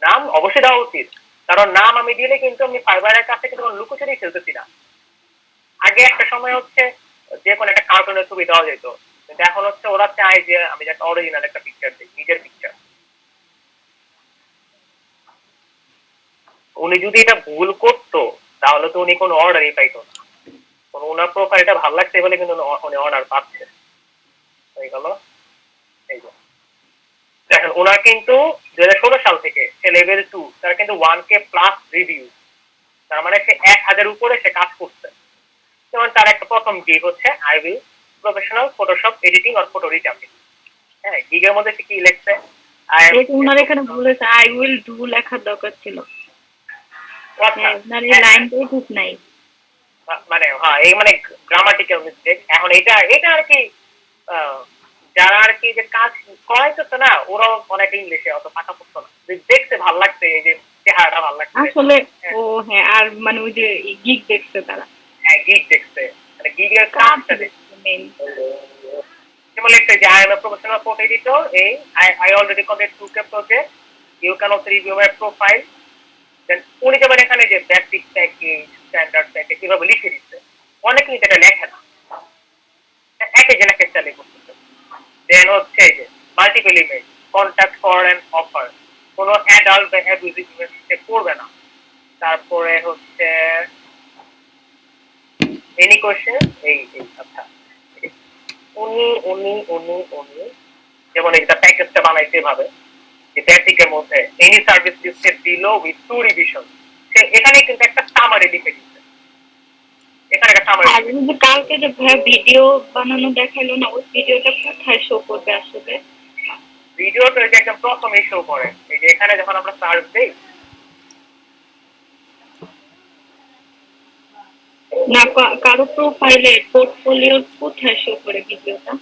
নাম অবশ্যই দেওয়া উচিত, কারণ নাম আমি দিলে কিন্তু আমি ফাইবারের কাছে কিন্তু কোনো লুকোচুরি খেলতেছি না। আগে একটা সময় হচ্ছে যে কোনো একটা কার্টুনের ছবি দেওয়া যেত, কিন্তু এখন হচ্ছে ওরা চায় যে আমি একটা অরিজিনাল একটা পিকচার দিই, নিজের পিকচার। উনি যদি এটা ভুল করতো তাহলে তো উনি কোনো অর্ডারই পাইতো না, ওনার প্রোফাইলটা ভালো লাগছে বলে কিন্তু উনি অর্ডার পাচ্ছে। হয়ে গেল। এই যে দেখেন ওনার কিন্তু 2016 সাল থেকে সে লেভেল 2, তার কিন্তু 1K প্লাস রিভিউ, তার মানে সে 1000 উপরে সে কাজ করছে। যেমন তার একটা প্রথম গিগ হচ্ছে I will professional Photoshop editing or photo returning. হ্যাঁ, গিগের মধ্যে সে কি লিখছে, ওনার এখানে ভুল হয়েছে, আই উইল ডু লেখার দরকার ছিল। ওনার এই লাইনটাই ঠিক নাই, মানে হ্যাঁ এই মানে গ্রামাটিক্যাল মিস্টেক। এখন এটা আর কি যারা আর কি যে কাজ করাইতেছে না, ওরাও অনেক ইংলিশে অত পাকা পড়তো না, দেখতে ভাল লাগছে, এই যে চেহারাটা ভাল লাগছে। আসলে ও হ্যাঁ, আর মানে ওই যে গিগ দেখছে তারা, হ্যাঁ গিগ দেখছে, মানে গিগের কাজটা দেখছে। মেইন। যেমন লিখছে যে I am a professional photo editor, I already completed 2K project, you can also review my profile. Then উনি যেমন এখানে যে বেসিক প্যাকেজ, স্ট্যান্ডার্ড প্যাকেজ এভাবে লিখে দিচ্ছে, অনেকেই এটা লেখে না, একজন এক একটা করতেছে। দেন হচ্ছে এই যে multiple image, contact for an offer, কোনো অ্যাডাল্ট বা অ্যাবিউজিভ ইমেজ করবে না। তারপরে হচ্ছে এনি কোশ্চেন, এই আচ্ছা, উনি উনি উনি উনি যেমন এটা প্যাকেজটা বানাইতে ভাবে যে বেসিকের মধ্যে এনি সার্ভিস লিস্টেড দিল উইথ 2 রিভিশন, সে এখানে কিন্তু একটা সামারি লিখে দিচ্ছে, এখানে একটা সামারি। আর যে কালকে যে ভিডিও বানানো দেখাইলো না, ওই ভিডিওটা কোথায় শো করবে আসলে? ভিডিওটা যে একদম প্রথমেই শো করে, এই যে এখানে যখন আমরা সার্চ দেই, না কারো প্রোফাইলে পোর্টফোলিও কোথায় শো করে ভিডিওটা?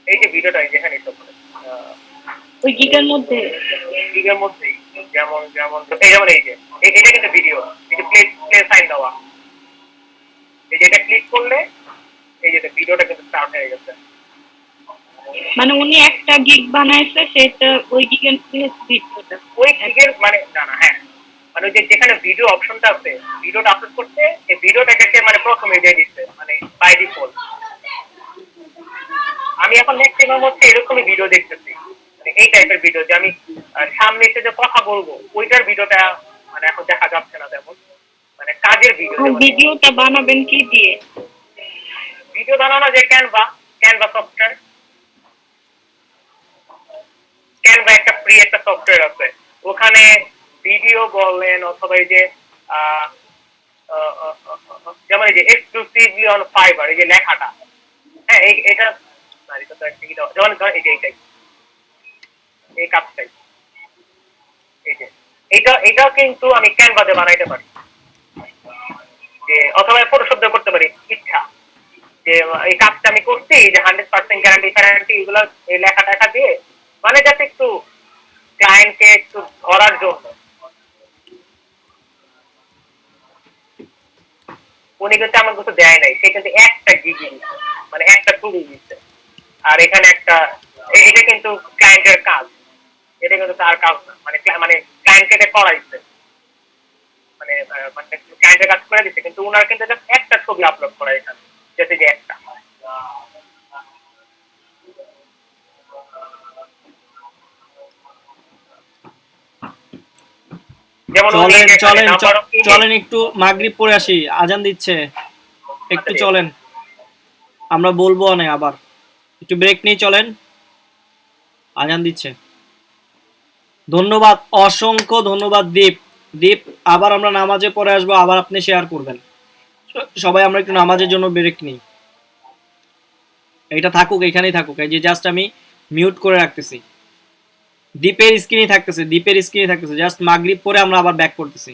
এই যে ভিডিওটা যেখানে শো করে ওই গিগের মধ্যে, গিগের মধ্যেই, যেমন যেমন এই যেমন এই যে এটা কিন্তু ভিডিও, এই যে প্লে প্লে সাইন দেওয়া, এই যে এটা ক্লিক করলে এই যে ভিডিওটা কিন্তু স্টার্ট হয়ে গেছে। মানে উনি একটা গিগ বানাইছে, সেটা ওই গিগের ভিডিওটা, ওই গিগের মানে না না, হ্যাঁ মানে ওই যে যেখানে ভিডিও অপশনটা আছে, ভিডিওটা আপলোড করতে এই ভিডিওটাকে মানে প্রথমে দিয়ে দিচ্ছে, মানে বাই ডিফল্ট। আমি এখন ম্যাক্সিমাম হচ্ছে এরকমই ভিডিও দেখতেছি, মানে এই টাইপের ভিডিও যে আমি সামনে এসে যে কথা বলবো ওইটার ভিডিওটা মানে এখন দেখা যাচ্ছে না তেমন, মানে কাজের ভিডিও। ভিডিওটা বানাবেন কি দিয়ে? ভিডিও বানানো যে ক্যানভা, ক্যানভা সফটওয়্যার, ক্যানভা একটা ফ্রি একটা সফটওয়্যার আছে, ওখানে ভিডিও বলেন অথবা এই যে যেমন এই যে এক্সক্লুসিভলি অন ফাইবার, এই যে লেখাটা, হ্যাঁ এটা যেমন এই যে এইটাই, এই কাজটাই, এই যে এটাও কিন্তু আমি ক্যানভাতে বানাইতে পারি, যে অথবা ফটোশপ দিয়ে করতে পারি ইচ্ছা, যে এই কাজটা আমি করছি যে 100% গ্যারান্টি ফ্যারান্টি এগুলো এই লেখা টাকা দিয়ে, মানে যাতে একটু ক্লায়েন্টকে একটু ধরার জন্য। উনি কিন্তু আমার কিছু দেয় নাই, সে কিন্তু একটা গিগি দিচ্ছে, মানে একটা টুরি দিচ্ছে, আর এখানে একটা, এটা কিন্তু ক্লায়েন্টের কাজ, এটা কিন্তু তার কাজ না, মানে মানে ক্লায়েন্টকে এটা করাইছে, মানে মানে ক্লায়েন্টের কাজ করে দিচ্ছে, কিন্তু উনার কিন্তু জাস্ট একটা ছবি আপলোড করা এখানে, যেতে যে একটা। যেমন চলেন চলেন চলেন একটু মাগরিব পড়ে আসি, আজান দিচ্ছে, একটু চলেন, আমরা বলবো অনেক, আবার একটু ব্রেক নিয়ে চলেন, আজান দিচ্ছে। ধন্যবাদ, অসংখ্য ধন্যবাদ দীপ। দীপ, আবার আমরা নামাজে পড়ে আসবো, আবার আপনি শেয়ার করবেন। সবাই আমরা একটু নামাজের জন্য ব্রেক নিই। এটা থাকুক, এখানেই থাকুক, এই যে জাস্ট আমি মিউট করে রাখতেছি। দ্বীপের স্ক্রিনে থাকতেছে, দ্বীপের স্ক্রিনে থাকতেছে, জাস্ট মাগরিব পরে আমরা আবার ব্যাক করতেছি।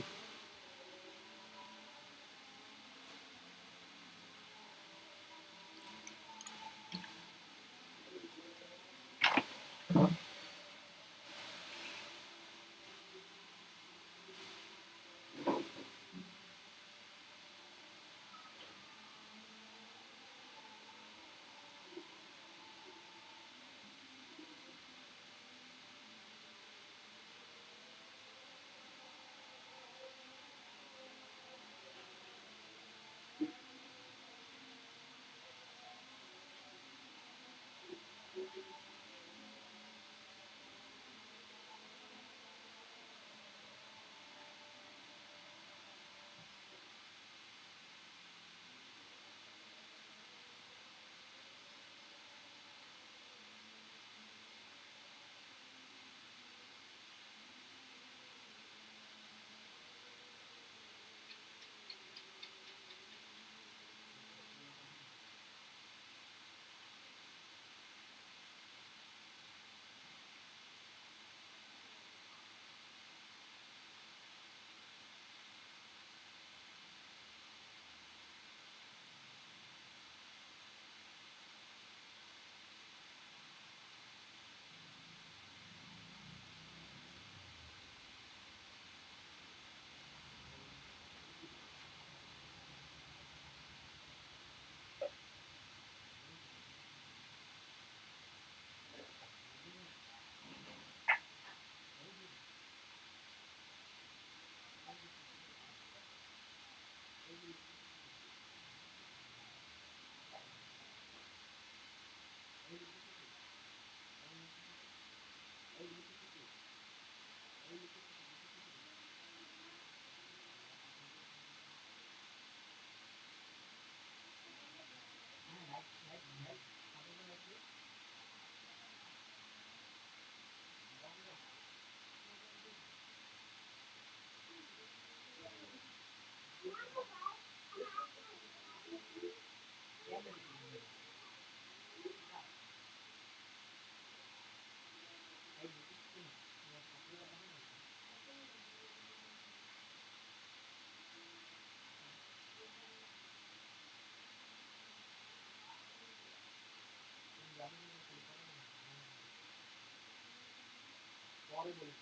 পরে বলি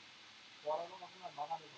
পড়ানো এখন আর বাধা দেবো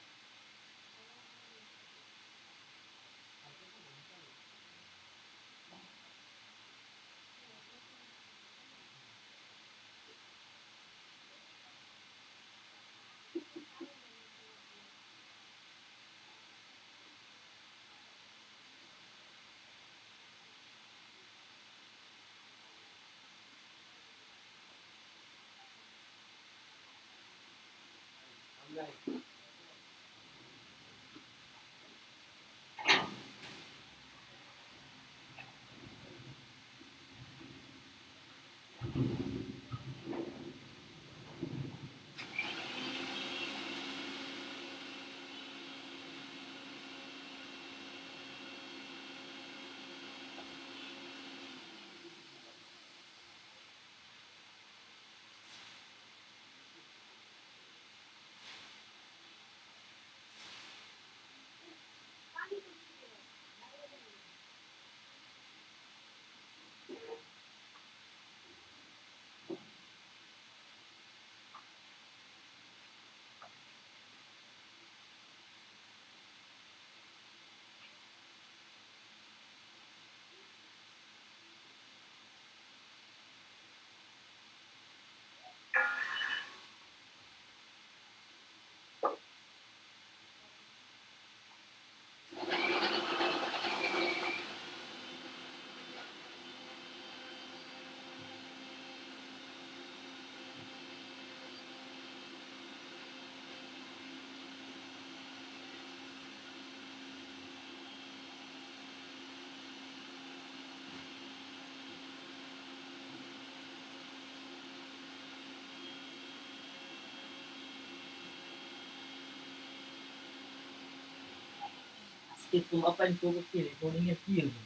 আজকে তোমার কি রেকর্ডিং এ কি হলো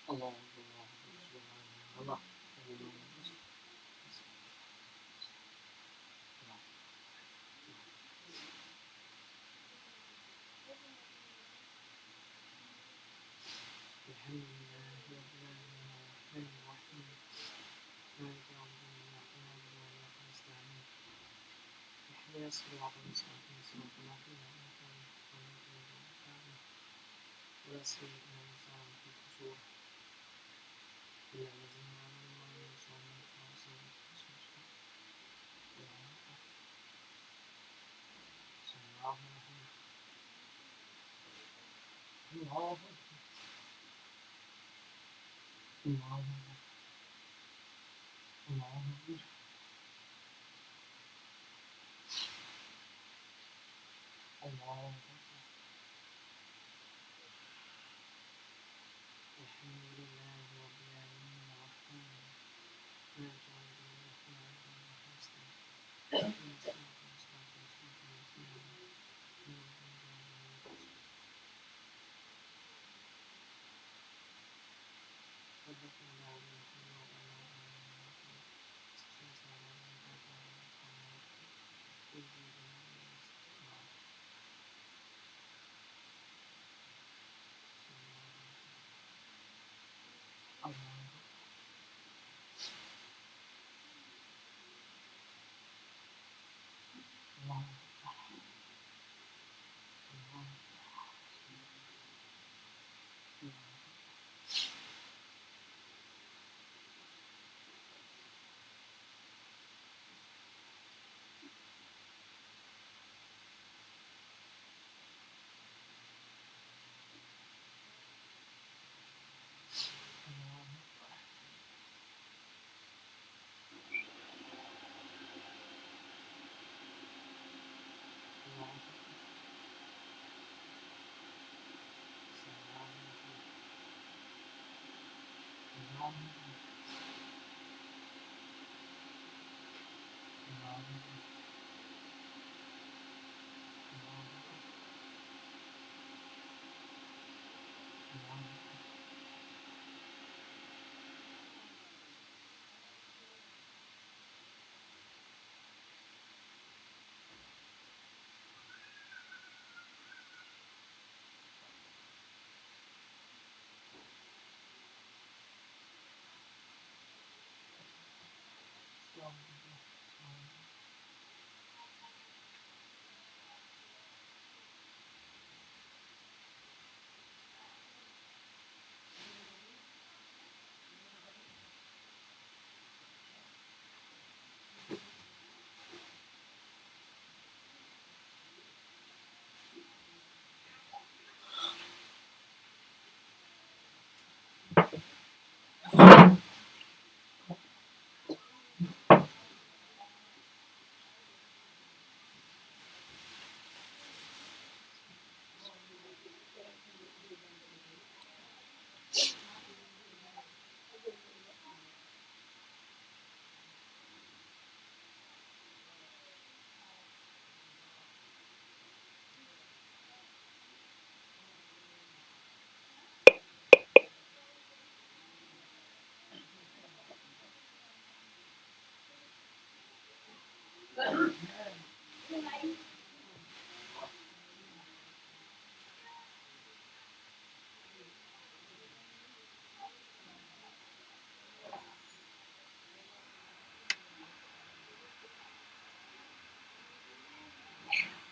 Allah Allah الحمد لله رب العالمين الرحمن الرحيم مالك يوم الدين إياك نعبد وإياك نستعين اهدنا الصراط المستقيم صراط الذين أنعمت عليهم غير المغضوب عليهم ولا الضالين في القبور إلا الذين آمنوا وعملوا الصالحات وصلوا صلى الله عليه وسلم الله الله الله أكبر الله أكبر الحمد لله رب العالمين الرحمن مالك يوم الدين إياك نعبد وإياك نستعين اهدنا الصراط المستقيم صراط الذين أنعمت عليهم صدق الله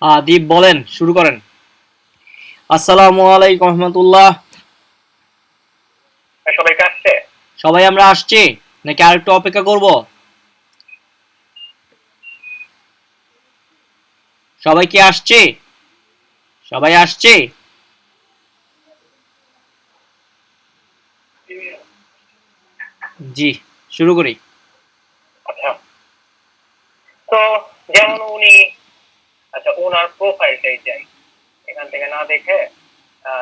দীপ বলেন, শুরু করেন। আসসালামু আলাইকুম রহমতুল্লাহ। সবাইকে আসছে? সবাই আমরা আসছি নাকি আরেকটু অপেক্ষা করব? সবাই কি আসছে? সবাই আসছে? জি, শুরু করি। আচ্ছা, তো যেমন উনি, আচ্ছা ওনার প্রোফাইলটাই যাই, এখান থেকে না দেখে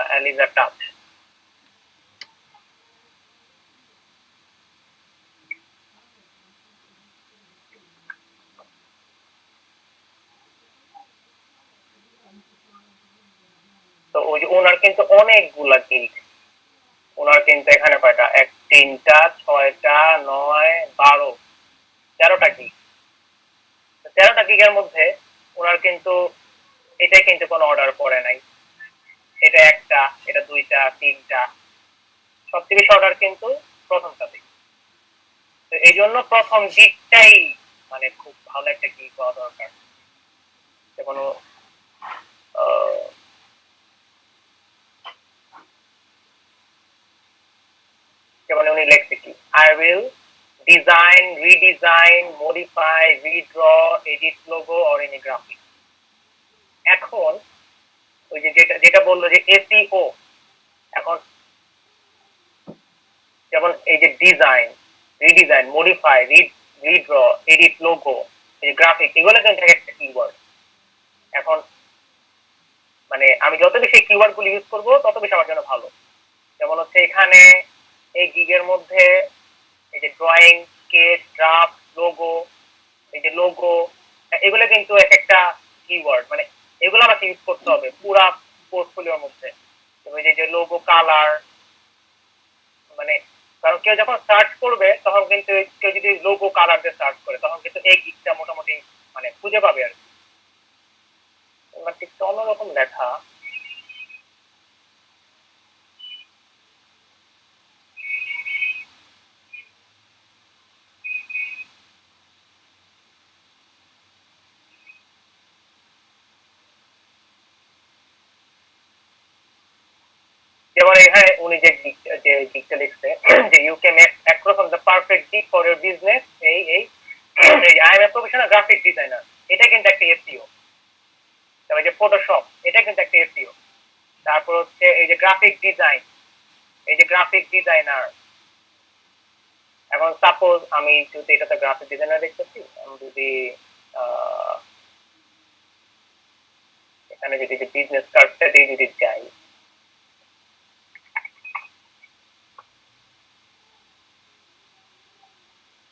অ্যালিজা টাচ। তো ওই যে ওনার কিন্তু অনেকগুলা গিল্ড, ওনার কিন্তু এখানে কয়টা, 1 3টা 6টা 9 12 13টা গিগ। 13টা গিগের মধ্যে ওনার কিন্তু এটা কিন্তু কোনো অর্ডার পড়ে নাই, এটা একটা, এটা 2টা 3টা, সবচেয়ে বেশি অর্ডার কিন্তু প্রথমটাতে। তো এই জন্য প্রথম গিগটাই মানে খুব ভালো একটা গিগ হওয়া দরকার। যেমন আহ, যেমন উনি লেখছে কি, I will design, redesign, modify, redraw, edit logo or any graphic. এখন ওই যে যেটা যেটা বললো যে এসইও, এখন যেমন এই যে design, redesign, modify, redraw, edit logo, এই যে গ্রাফিক, এগুলো কিন্তু একটা কিওয়ার্ড। এখন মানে আমি যত বেশি কিওয়ার্ড গুলো ইউজ করবো তত বেশি আমার জন্য ভালো। যেমন হচ্ছে এখানে এই গিগের মধ্যে এই যে ড্রয়িং, স্কেচ, ড্রাফট, লোগো, এই যে লোগো, এগুলো কিন্তু এক একটা কিওয়ার্ড, মানে এগুলো আমাকে ইউজ করতে হবে পুরা পোর্টফোলিওর মধ্যে। ওই যে লোগো, কালার, মানে কারণ কেউ যখন সার্চ করবে তখন কিন্তু, কেউ যদি লোগো কালার দিয়ে সার্চ করে তখন কিন্তু এই গিগটা মোটামুটি মানে খুঁজে পাবে আর কি। মানে ঠিক অন্যরকম লেখা। যেমন এখানে উনি যে গিগটা লিখছে যে you can across on the perfect gig for your business, এই এই I am a professional graphic designer, এটা কিন্তু একটা এসইও। তারপর যে ফটোশপ, এটা কিন্তু একটা এসইও। তারপর হচ্ছে এই যে গ্রাফিক ডিজাইন, এই যে গ্রাফিক ডিজাইনার। এখন সাপোজ আমি যদি এটাতে গ্রাফিক ডিজাইনার দেখতেছি, আমি যদি এখানে যদি বিজনেস কার্ডটা দিয়ে যদি যাই,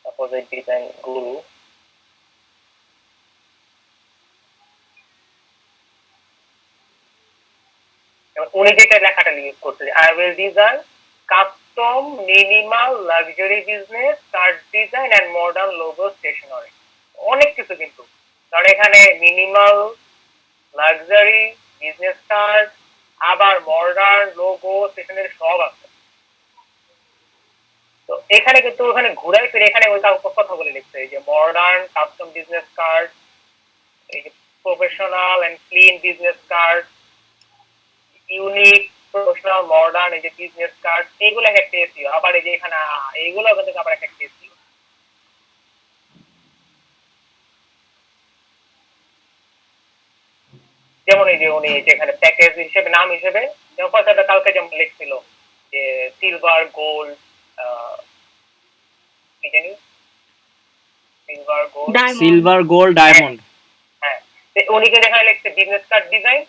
সাপোজ এই ডিজাইন গুরু, উনি যেটা লেখাটা ইউজ করছে, I will design custom minimal luxury business card design and modern logo stationery. অনেক কিছু কিন্তু, কারণ এখানে মিনিমাল, লাক্সারি, বিজনেস কার্ড, আবার মডার্ন লোগো স্টেশনারি সব আছে। তো এখানে কিন্তু ওখানে ঘুরাই ফিরে এখানে ওই কথা বলে লিখছে, এই যে মডার্ন কাস্টম বিজনেস কার্ড, এই যে professional and clean business card, unique, professional, modern, এই যে বিজনেস কার্ড, এইগুলো একটা এসইও। আবার এই যে এখানে এইগুলো কিন্তু আবার একটা এসইও। যেমন এই যে উনি যেখানে প্যাকেজ হিসেবে নাম হিসেবে, যেমন কথাটা কালকে যেমন লিখছিল যে সিলভার গোল্ড, কি জানি, silver gold, diamond. Silver, gold, diamond. হ্যাঁ, উনি কিন্তু এখানে লিখছে business card design,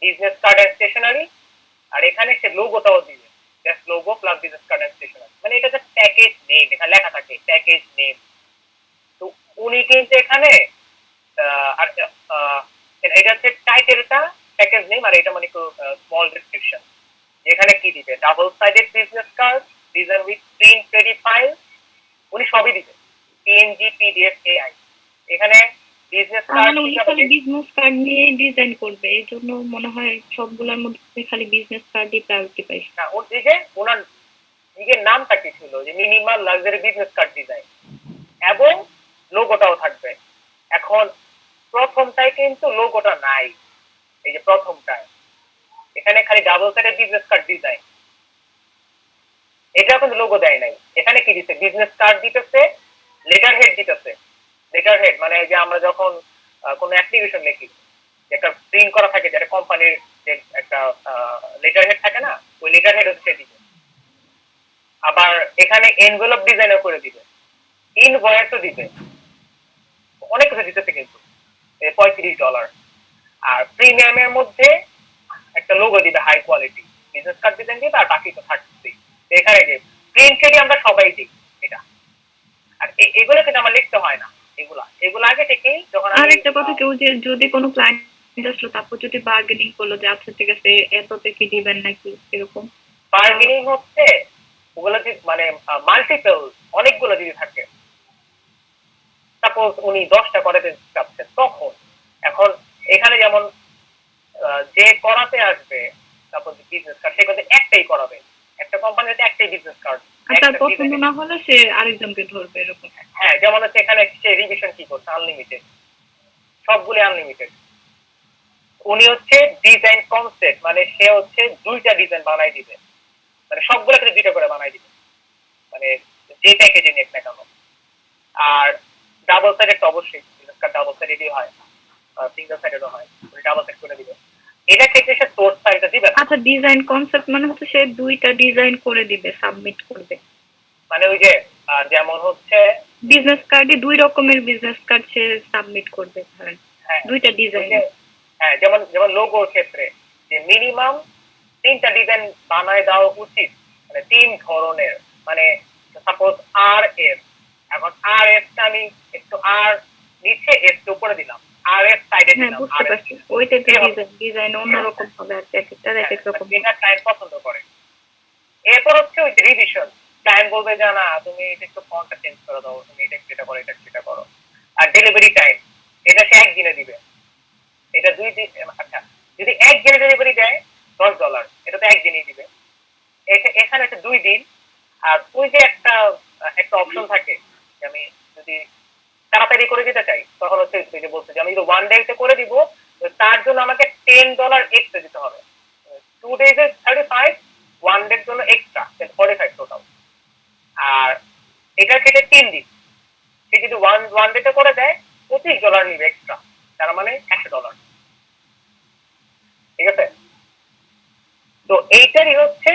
business card and stationery, আর এখানে সে লোগোটাও দিবে, just logo plus business card and stationery, মানে এটা জাস্ট প্যাকেজ নেম, এখানে লেখা থাকে প্যাকেজ নেম। তো উনি কিন্তু এখানে আর এটা হচ্ছে টাইটেলটা প্যাকেজ নেম, আর এটা মানে একটু স্মল ডেসক্রিপশন। এখানে কি দিবে, double sided business card design with print ready file, উনি সবই দিবে, পিএনজি, পিডিএফ, এআই। এখানে বিজনেস তার কার্ড মানে উনি হিসাবে খালি বিজনেস কার্ড নিয়ে ডিজাইন করবে, এই জন্য মনে হয় সবগুলোর মধ্যে খালি বিজনেস কার্ডই প্রায়োরিটি পাইছে। না, ওর দিকে ওনার নিজের নামটা কি ছিল, যে minimal luxury business card design, এবং লোগোটাও থাকবে। এখন প্রথমটায় কিন্তু লোগোটা নাই, এই যে প্রথমটায় এখানে খালি ডাবল সাইডের বিজনেস কার্ড ডিজাইন, এটা কিন্তু লোগো দেয় নাই। এখানে কি দিচ্ছে, বিজনেস কার্ড দিতেছে, লেটার হেড দিতেছে। লেটার হেড মানে যে আমরা যখন কোনো অ্যাপ্লিকেশন লিখি, একটা প্রিন্ট করা থাকে, যেটা কোম্পানির যে একটা লেটার হেড থাকে না, ওই লেটার হেড হচ্ছে দিবে। আবার এখানে এনভেলপ ডিজাইনও করে দিবে, ইনভয়েসও দিবে, অনেক কিছু দিতেছে কিন্তু $35। আর প্রিমিয়ামের মধ্যে একটা লোগো দিবে high quality, business card design দিবে, আর বাকি তো থাকছেই। এখানে যে প্রিন্ট এটি আমরা সবাই দিই এটা। আর এগুলো কিন্তু আমার লিখতে হয় না, এগুলো আগে থেকেই যখন আর একটা কথা, কেউ যে যদি কোনো ক্লায়েন্ট আসলো তারপর যদি বার্গেনিং করলো যে আচ্ছা ঠিক আছে এততে কি দিবেন নাকি এরকম, বার্গেনিং হচ্ছে ওগুলো মানে মাল্টিপল অনেকগুলো যদি থাকে, সাপোজ উনি 10টা করাতে চাচ্ছেন, তখন এখন এখানে যেমন যে করাতে আসবে, সাপোজ বিজনেস কার্ড, সে কিন্তু একটাই করাবে, একটা কোম্পানিতে একটাই বিজনেস কার্ড। আর তার পছন্দ না হলে সে আরেকজনকে ধরবে এরকম। হ্যাঁ, যেমন হচ্ছে এখানে সে রিভিশন কি করছে, আনলিমিটেড, সবগুলো আনলিমিটেড। উনি হচ্ছে ডিজাইন কনসেপ্ট, মানে সে হচ্ছে 2টা ডিজাইন বানাই দিবে, মানে সবগুলো কিন্তু 2টা করে বানাই দিবে, মানে যে প্যাকেজে নেক না কেন। আর ডাবল সাইডেড তো অবশ্যই, বিজনেস কার্ড ডাবল সাইডেডই হয়, সিঙ্গেল সাইডেডও হয়, উনি ডাবল সাইড করে দিবে। এটা ক্ষেত্রে সে সোর্স সাইডটা দিবে না। আচ্ছা, ডিজাইন কনসেপ্ট মানে হচ্ছে সে 2টা ডিজাইন করে দিবে, সাবমিট করবে। মানে ওই যে যেমন হচ্ছে বিজনেস কার্ডে 2 রকমের বিজনেস কার্ড সে সাবমিট করবে, ধরেন 2টা ডিজাইন। হ্যাঁ, যেমন যেমন লোগোর ক্ষেত্রে যে মিনিমাম 3টা ডিজাইন বানায় দেওয়া উচিত, মানে 3 ধরনের, মানে সাপোজ আর এস, এখন আর এস টা আমি একটু আর নিচে এস উপরে দিলাম, আর এস সাইডে হ্যাঁ, দিলাম, বুঝতে পারছি, ওইটা তো ডিজাইন অন্যরকম হবে, আর এক একটা এক এক রকম। এটা ক্লায়েন্ট পছন্দ করে। এরপর হচ্ছে ওই রিভিশন, ক্লায়েন্ট বলবে যে না তুমি এটা একটু ফন্টটা চেঞ্জ করে দাও, তুমি এটা যেটা করো এটা সেটা করো। আর ডেলিভারি টাইম, এটা সে একদিনে দিবে, এটা 2 দিন। আচ্ছা, যদি একদিনে ডেলিভারি দেয় $10, এটা তো একদিনই দিবে। এখানে একটা 2 দিন। আর ওই যে একটা একটা অপশন থাকে যে আমি যদি তাড়াতাড়ি করে দিতে চাই, তখন হচ্ছে ওই যে বলছে যে আমি যদি 1 ডে করে দিব, তার জন্য আমাকে $10 এক্সট্রা দিতে হবে। 2 ডেজে 35, 1 ডের জন্য এক্সট্রা 45 টোটাল। আর এটার ক্ষেত্রে 3 দিন, সে যদি ওয়ান ডেতে করে দেয় $25 নিবে এক্সট্রা, তার মানে $100। ঠিক আছে? তো এইটারই হচ্ছে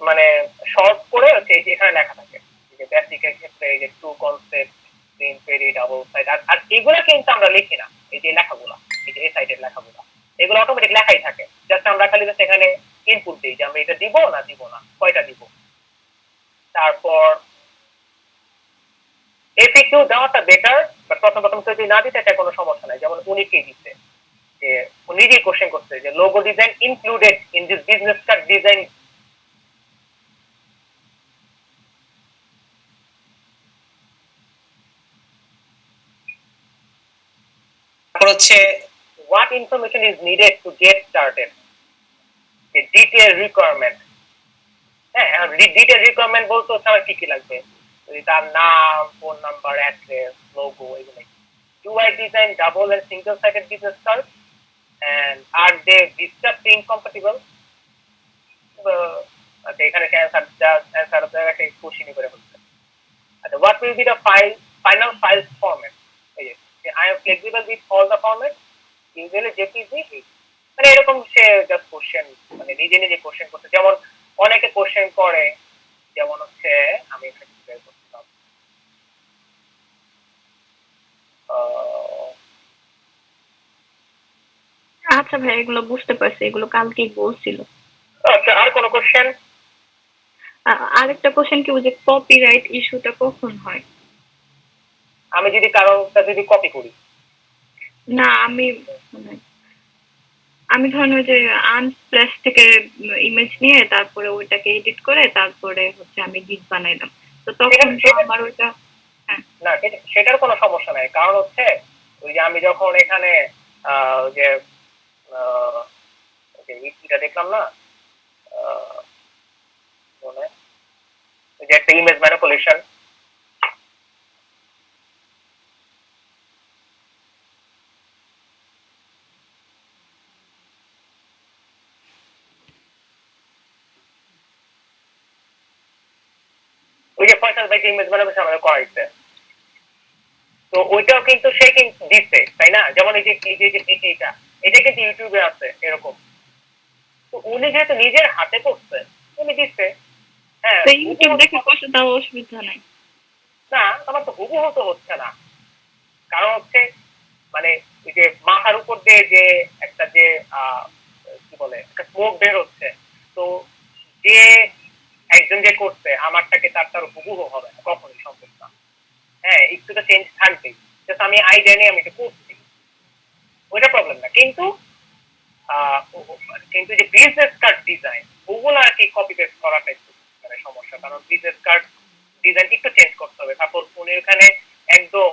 মানে শর্ট করে হচ্ছে এই যে এখানে লেখা থাকে যে বেসিকের ক্ষেত্রে এই যে টু কনসেপ্ট, প্রিন্ট, পেরি, ডাবল সাইড, আর এগুলো কিন্তু আমরা লিখি না, এই যে লেখাগুলো, এই যে এই সাইডের লেখাগুলো, এগুলো অটোমেটিক লেখাই থাকে, জাস্ট আমরা খালি জাস্ট এখানে ইনপুট দিই যে আমরা এটা দিব না কয়টা দিব। তারপর এফিকিউ দেওয়াটা বেটার, বাট প্রথম যদি না দিতে এটা কোনো সমস্যা নাই। যেমন উনি কি দিচ্ছে যে উনি নিজেই কোশ্চেন করছে যে logo design included in this business card design. তারপর হচ্ছে what information is needed to get started, the detail requirement। হ্যাঁ, ডিটেল রিকোয়ারমেন্ট বলতে হচ্ছে আমার কি কি লাগবে, তার নাম, ফোন নাম্বার, অ্যাড্রেস, লোগো, এগুলো। Do I design double and single sided business cards, and are they Vista print compatible? আচ্ছা, এখানে অ্যান্সার জায়গাটা কোশ্চেনই করে বলছে। আচ্ছা, what will be the final file format? এই যে I am flexible with all the formats, usually JPG। মানে এরকম সে জাস্ট কোশ্চেন, মানে নিজে নিজে কোশ্চেন করছে। যেমন অনেকে কোশ্চেন করে, যেমন হচ্ছে আমি এখানে কি বের করছিলাম, আচ্ছা ভাই, এগুলো বুঝতে পারছি, এগুলো কালকেই বলছিল। আচ্ছা, আর কোন কোশ্চেন? আরেকটা কোশ্চেন কি, যে কপিরাইট ইস্যুটা কখন হয়? আমি যদি কারোটা যদি কপি করি, না আমি ধরেন ওই যে আনস্প্ল্যাশ থেকে ইমেজ নিয়ে তারপরে ওইটাকে এডিট করে তারপরে হচ্ছে আমি গিগ বানাইলাম, তো তখন তো আমার ওইটা। না সেটার কোনো সমস্যা নাই, কারণ হচ্ছে ওই যে আমি যখন এখানে যে ইটা দেখলাম না, মানে যে একটা ইমেজ ম্যানিপুলেশন, ওই যে ফয়সাল ভাই ইমেজ বানাবে আমাদের করাইছে, তো ওইটাও কিন্তু সে কিন্তু দিচ্ছে তাই না, যেমন এই যে এটা কিন্তু ইউটিউবে আছে এরকম, তো উনি যেহেতু নিজের হাতে করছে উনি দিচ্ছে। হ্যাঁ তো ইউটিউব দেখে করছে, তাও অসুবিধা নাই। না আমার তো হুবহু তো হচ্ছে না, কারণ হচ্ছে মানে ওই যে মাথার উপর দিয়ে যে একটা যে কি বলে একটা স্মোক বের হচ্ছে, তো যে একজন যে করছে আমারটাকে তার হুবহু হবে না, কখনোই সম্ভব না। হ্যাঁ একটু তো চেঞ্জ থাকবেই, আমি আইডিয়া নিয়ে আমি এটা করছি, ওইটা প্রবলেম না। কিন্তু কিন্তু যে বিজনেস কার্ড ডিজাইন ওগুলো আর কি কপি পেস্ট করাটা একটু মানে সমস্যা, কারণ বিজনেস কার্ড ডিজাইন একটু চেঞ্জ করতে হবে। তারপর উনি ওখানে একদম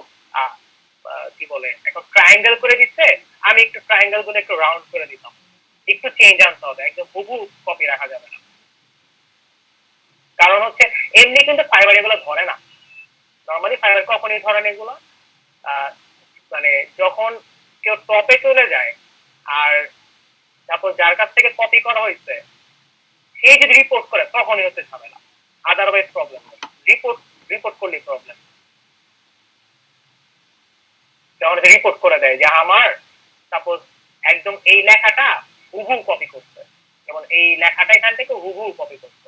কি বলে এখন ট্রায়াঙ্গেল করে দিচ্ছে, আমি একটু ট্রায়াঙ্গেল গুলো একটু রাউন্ড করে দিতাম, একটু চেঞ্জ আনতে হবে, একদম হুবহু কপি রাখা যাবে না। কারণ হচ্ছে এমনি কিন্তু ফাইবার এগুলো ধরে না, নর্মালি ফাইবার কখনই ধরে না এগুলো। মানে যখন কেউ টপে চলে যায় আর তারপর যার কাছ থেকে কপি করা হয়েছে সে যদি রিপোর্ট করে তখনই হচ্ছে ঝামেলা, আদারওয়াইজ প্রবলেম নেই। রিপোর্ট রিপোর্ট করলেই প্রবলেম, যখন রিপোর্ট করে দেয় যে আমার সাপোজ একদম এই লেখাটা হুবহু কপি করছে, যেমন এই লেখাটা এখান থেকে হুবহু কপি করছে,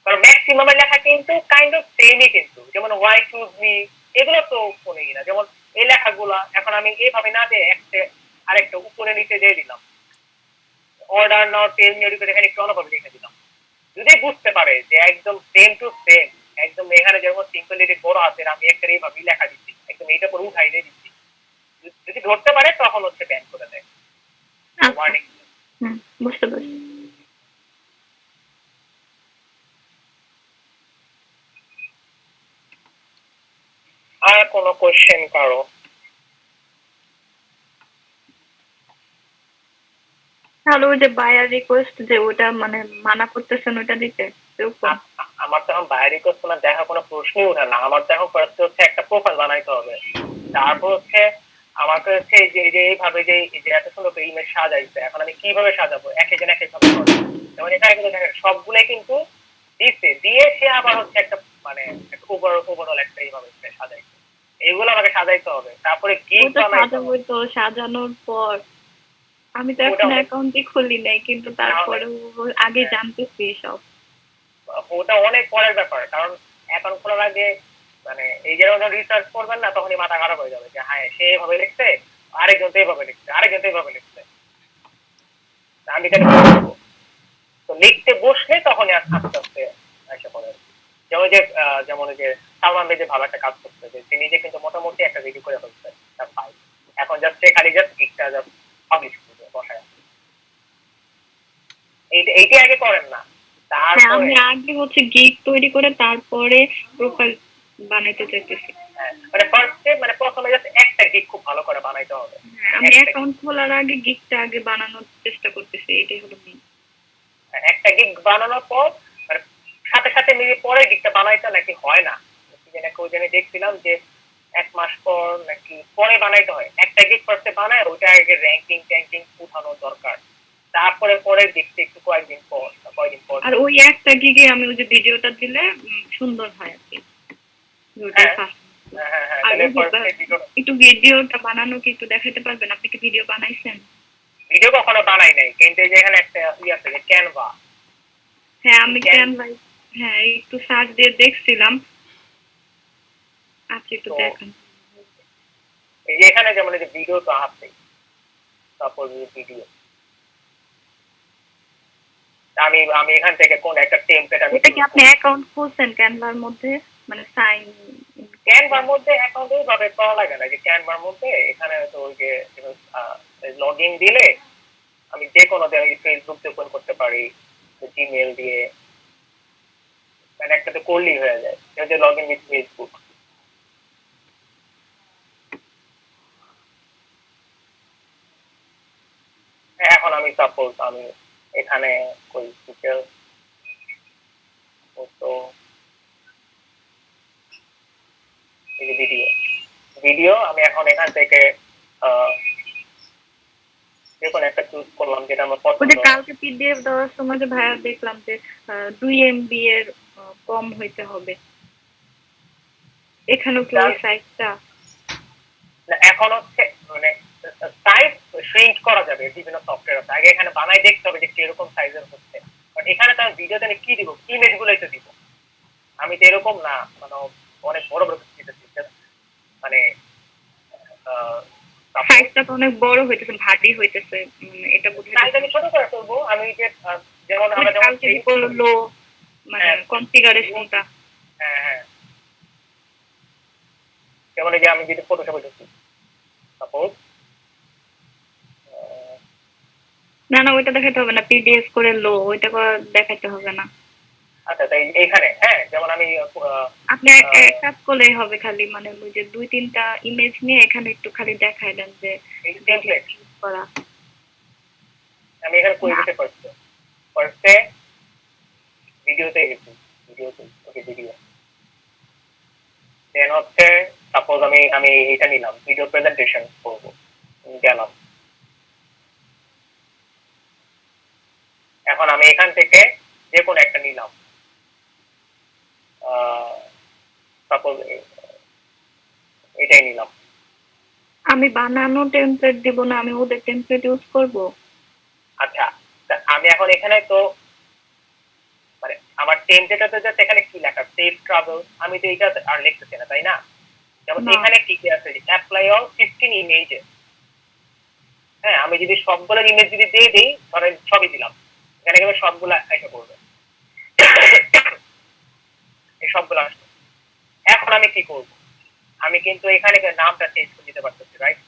কারণ ম্যাক্সিমামের লেখা কিন্তু কাইন্ড অফ সেমই, কিন্তু যেমন ওয়াই চুজ মি এগুলো তো কোনই না, যেমন এই লেখাগুলা এখন আমি এইভাবে না দিয়ে একটা আরেকটা উপরে নিচে দিয়ে দিলাম, অর্ডার নাও টেল মি এখানে একটু অন্যভাবে লিখে দিলাম, যদি বুঝতে পারে যে একদম সেম টু সেম, একদম এখানে যেমন সিম্পলিটি বড় আছে আমি একটা এইভাবে লেখা দিচ্ছি, একদম এইটা করে উঠাই দিয়ে দিচ্ছি, যদি ধরতে পারে তখন হচ্ছে ব্যান করে দেয় ওয়ার্নিং। বুঝতে পারছি। আর কোনো কোশ্চেন কারো? তাহলে ওই যে বায়ার রিকোয়েস্ট যে ওটা মানে মানা করতেছেন ওটা দিতে আমার তো এখন বাইরে রিকোয়েস্ট কোনো দেখা কোনো প্রশ্নই ওঠে না, আমার তো এখন ফার্স্ট হচ্ছে একটা প্রোফাইল বানাইতে হবে, তারপর হচ্ছে আমাকে হচ্ছে যে এইভাবে যে এত সুন্দর করে ইমেজ সাজাইছে, এখন আমি কিভাবে সাজাবো, এক একজন এক এক ভাবে করে, যেমন এখানে কিন্তু দেখেন সবগুলাই কিন্তু দিচ্ছে, দিয়ে সে আবার হচ্ছে একটা মানে ওভারঅল একটা এইভাবে সাজাইছে, এইগুলো আমাকে সাজাইতে হবে, তারপরে গিগ বানাইতে হবে। তো সাজানোর পর আমি তো এখন অ্যাকাউন্টই খুলি নাই, কিন্তু তারপরে আগে জানতেছি সব, ওটা অনেক পরের ব্যাপার, কারণ অ্যাকাউন্ট খোলার আগে মানে এই যে রিসার্চ করবেন না তখনই মাথা খারাপ হয়ে যাবে যে হ্যাঁ সে এভাবে লিখছে, আরেকজন তো এইভাবে লিখছে, আরেকজন তো এইভাবে লিখছে, আমি তাহলে কি করবো? তো লিখতে বসলে তখনই আস্তে আস্তে এসে পড়ে। যেমন ওই যে সালমান ভাই যে ভালো একটা কাজ করছে, যে সে নিজে কিন্তু মোটামুটি একটা রেডি করে ফেলছে তার ফাইল, এখন জাস্ট সে খালি জাস্ট গিকটা জাস্ট পাবলিশ করবে বসায়, এইটা আগে করেন না, আমি আগে হচ্ছে গিগ তৈরি করে তারপরে প্রোফাইল বানাইতে চাইতেছি। মানে ফার্স্টে মানে প্রথমে জাস্ট একটা গিগ খুব ভালো করে বানাইতে হবে, আমি অ্যাকাউন্ট খোলার আগে গিগটা আগে বানানোর চেষ্টা করতেছি, এটাই হলো মেইন। একটা গিগ বানানোর পর মানে সাথে সাথে মিলে পরে গিগটা বানাইতে নাকি হয় না, নাকি ওই জন্য দেখছিলাম যে 1 মাস পর নাকি পরে বানাইতে হয়, একটা গিগ ফার্স্টে বানায় ওইটা আগে র্যাঙ্কিং উঠানো দরকার, তারপরে পরে দেখতে একটু কয়েকদিন পর। আর ওই একটা গিগে আমি ওই যে ভিডিওটা দিলে সুন্দর হয় আর কি, একটু ভিডিওটা বানানো কি একটু দেখাতে পারবেন? আপনি কি ভিডিও বানাইছেন? ভিডিও কখনো বানাই নাই, কিন্তু এই যে এখানে একটা আছে যে ক্যানভা। হ্যাঁ আমি ক্যানভা একটু সার্চ দিয়ে দেখছিলাম, আচ্ছা একটু দেখেন। এই যে এখানে যেমন এই যে ভিডিও তো আছে, তারপর ভিডিও আমি এখান থেকে কোন একটা টেমপ্লেট আমি, এটা কি আপনি অ্যাকাউন্ট খুলছেন ক্যানভার মধ্যে, মানে সাইন? ক্যানভার মধ্যে অ্যাকাউন্ট এইভাবে করা লাগে না, যে ক্যানভার মধ্যে এখানে তো ওই যে লগইন দিলে আমি যে কোনো ফেসবুক দিয়ে ওপেন করতে পারি, জিমেল দিয়ে, মানে একটাতে করলেই হয়ে যায়, যে লগইন উইথ ফেসবুক। এখন আমি সাপোজ আমি এখানে কই ডিটেইলস তো এই যে ভিডিও আমি এখন এখান থেকে দেখুন একটা চুজ করলাম যেটা আমার পছন্দ। কালকে পিডিএফ দেওয়ার সময় যে ভাইয়া দেখলাম যে 2 MB এর কম হইতে হবে। এখানেও কি ওই সাইজটা? না, এখন হচ্ছে মানে সাইজ শ্রিঙ্ক করা যাবে বিভিন্ন সফটওয়্যার আছে। আগে এখানে বানাই দেখতে হবে যে কিরকম সাইজের হচ্ছে, বাট এখানে তো আমি ভিডিওতে আমি কি দিব, ইমেজ গুলোই তো দিব। আমি তো এরকম না মানে অনেক বড় বড় কিছু দিতেছি, মানে সাইজটা তো অনেক বড় হইতেছে, ভারী হইতেছে, এটা বুঝতে সাইজ আমি ছোট করে করবো। আমি যে যেমন আমরা যেমন করলো মানে কনফিগারেশনটা। হ্যাঁ হ্যাঁ, যেমন এই যে আমি যদি ফটোশপে ঢুকি সাপোজ, না না, ওইটা দেখাতে হবে না, পিডিএফ করে লো, ওইটা দেখাতে হবে না। আচ্ছা তাই এইখানে হ্যাঁ, যেমন আমি আপনি এক কাজ করলেই হবে, খালি মানে ওই যে 2-3টা ইমেজ নিয়ে এখানে একটু খালি দেখাই দেন যে এই টেমপ্লেট ইউজ করা। আমি এখানে করে দিতে পারছি। ফার্স্টে ভিডিওতে গেছি, ভিডিওতে ওকে ভিডিও, দেন হচ্ছে সাপোজ আমি এটা নিলাম, ভিডিও প্রেজেন্টেশন করবো, গেলাম। এখন আমি এখান থেকে যে কোনো একটা নিলাম, সাপোজ এটাই নিলাম। আমি বানানো টেমপ্লেট দিব না, আমি ওদের টেমপ্লেট ইউজ করব। আচ্ছা, আমি এখন এখানে তো মানে আমার টেমপ্লেটে জাস্ট এখানে কি লেখা, সেভ ট্রাভেল, আমি তো এটা আর লিখতেছি না, তাই না? যেমন এখানে কি কি আছে, অ্যাপ্লাই অল 15 ইমেজেস। হ্যাঁ, আমি যদি সবগুলো ইমেজ যদি দিয়ে দিই, ধরেন ছবি দিলাম, এখানে কিন্তু সবগুলো এসে পড়বে, এই সবগুলো আসবে। এখন আমি কি করব, আমি কিন্তু এখানে নামটা চেঞ্জ করে দিতে পারতেছি, রাইট?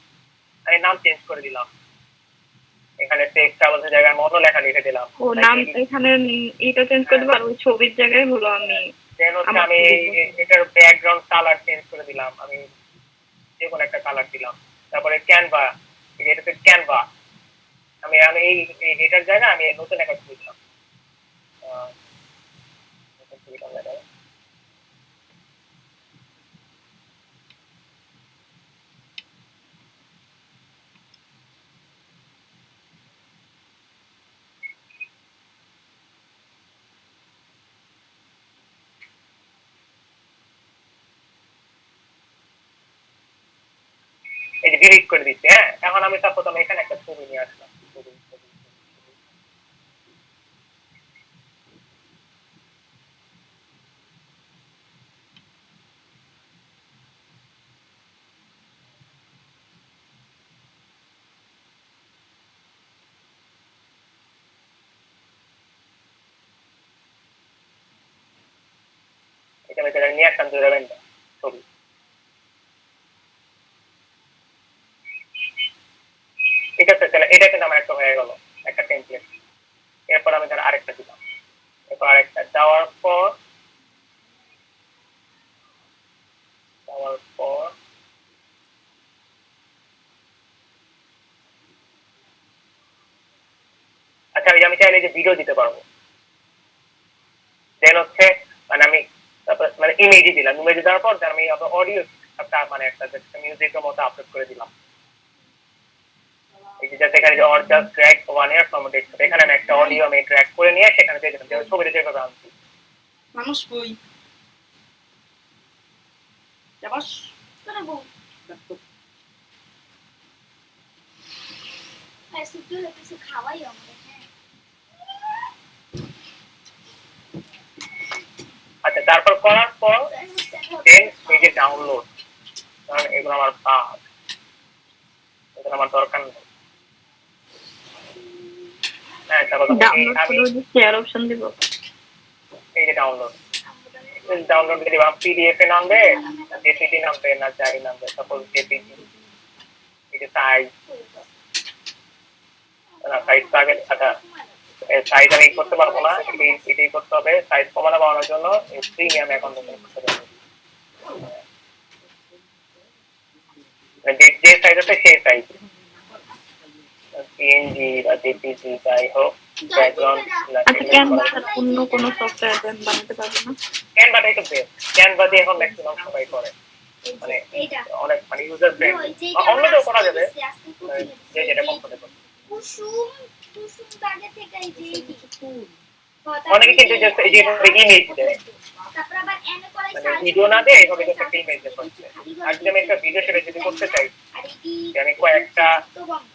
আমি নাম চেঞ্জ করে দিলাম, এখানে সেভ ট্রাভেলস জায়গায় অন্য লেখা লিখে দিলাম। ও নাম এখানে এটা চেঞ্জ করে দেব, আর ওই ছবির জায়গায় হলো আমি দেন হচ্ছে আমি এটার ব্যাকগ্রাউন্ড কালার চেঞ্জ করে দিলাম, আমি যে কোনো একটা কালার দিলাম। তারপরে ক্যানভা, এটাতে ক্যানভা, আমি এই এটার জায়গায় আমি নতুন একটা ছবি দিলাম, নতুন ছবি দিলাম। এই যে ডিলিট করে দিচ্ছি। হ্যাঁ, এখন আমি সাপোজ আমি এখানে একটা ছবি নিয়ে আসলাম, এটা আমি নিয়ে আসলাম 2000 ছবি। ঠিক আছে, তাহলে এটা কিন্তু আমার একটা হয়ে গেল, একটা টেমপ্লেট। এরপর আমি তাহলে আরেকটা দিলাম, এরপর আরেকটা দেওয়ার পর আচ্ছা, আমি চাইলে যে ভিডিও দিতে পারবো। দেন হচ্ছে মানে আমি তারপর মানে ইমেজ দিলাম, ইমেজ দেওয়ার পর আমি অডিও একটা মানে একটা মিউজিকের মতো আপলোড করে দিলাম। এই যে এখানে যে or just track 1 year from desktop, এখানে আমি একটা অডিও আমি ট্র্যাক করে নিয়ে সেখানে দিয়ে দিলাম, যেমন ছবিতে যেভাবে আনছি। মানুষ কই যাবাস তোরা বউ সুতো কিছু খাওয়াই আমাদের। আচ্ছা, তারপর করার পর দেন এই যে ডাউনলোড, কারণ এগুলো আমার কাজ, এগুলো আমার দরকার নেই। হ্যাঁ, তারপর আমি শেয়ার অপশন দিব, এই যে ডাউনলোড দিয়ে দিলাম। পিডিএফ এ নামবে, জেপিজি নামবে, না যাই নামবে, সাপোজ জেপিজি। এই যে সাইজ আগে, আচ্ছা সাইজ আমি করতে পারবো না, এটাই করতে হবে। সাইজ কমানো বাড়ানোর জন্য প্রিমিয়াম অ্যাকাউন্ট ওপেন করতে হবে, যে সাইজ আছে সেই সাইজ, পিএনজি বা জেপিজি যাই হোক, ব্যাকগ্রাউন্ড অন্য কোনো সফটওয়্যার বানাতে পারবে না। ক্যানভাটাই তো বেস্ট, ক্যানভা দিয়ে এখন ম্যাক্সিমাম সবাই করে, মানে অনেক মানে ইউজার ফ্রেন্ডলি। অন্য কেউ করা যাবে, যে যেটা কমফোর্টেবল। অনেকে কিন্তু জাস্ট এই যে ইমেজ দেয়, তারপর আবার এনে করে মানে সার্চ ভিডিও না দিয়ে এইভাবে just একটা ইমেজ করছে। আর যদি আমি একটা ভিডিও সেটা যদি করতে চাই, আর এটি যে আমি কয়েকটা তো বন্ধ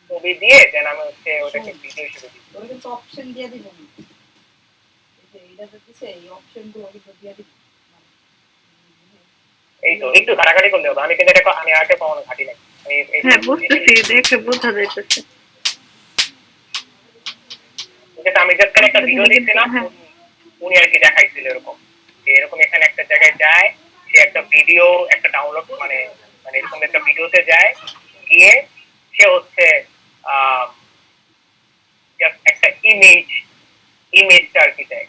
ছবি দিয়ে দেন আমি হচ্ছে ওটাকে ভিডিও হিসেবে দিই। ওরা কিন্তু অপশন দিয়ে দিবে না। এই যে এইটা দেখতেছে এই অপশনগুলো কিন্তু দিয়ে দিবে। এই তো একটু ঘাটাঘাটি করলে হবে। আমি কিন্তু এটা আমি আগে কখনো ঘাটি নাই। আমি হ্যাঁ বুঝতেছি, দেখে বোঝা যাইতেছে। আমি জাস্ট একটা ভিডিও দেখছিলাম, হ্যাঁ। উনি আর কি দেখাইছিল এরকম যে এরকম এখানে একটা জায়গায় যায়, সে একটা ভিডিও একটা ডাউনলোড মানে মানে এরকম একটা ভিডিওতে যায়, গিয়ে সে হচ্ছে জাস্ট একটা ইমেজটা আর কি দেয়।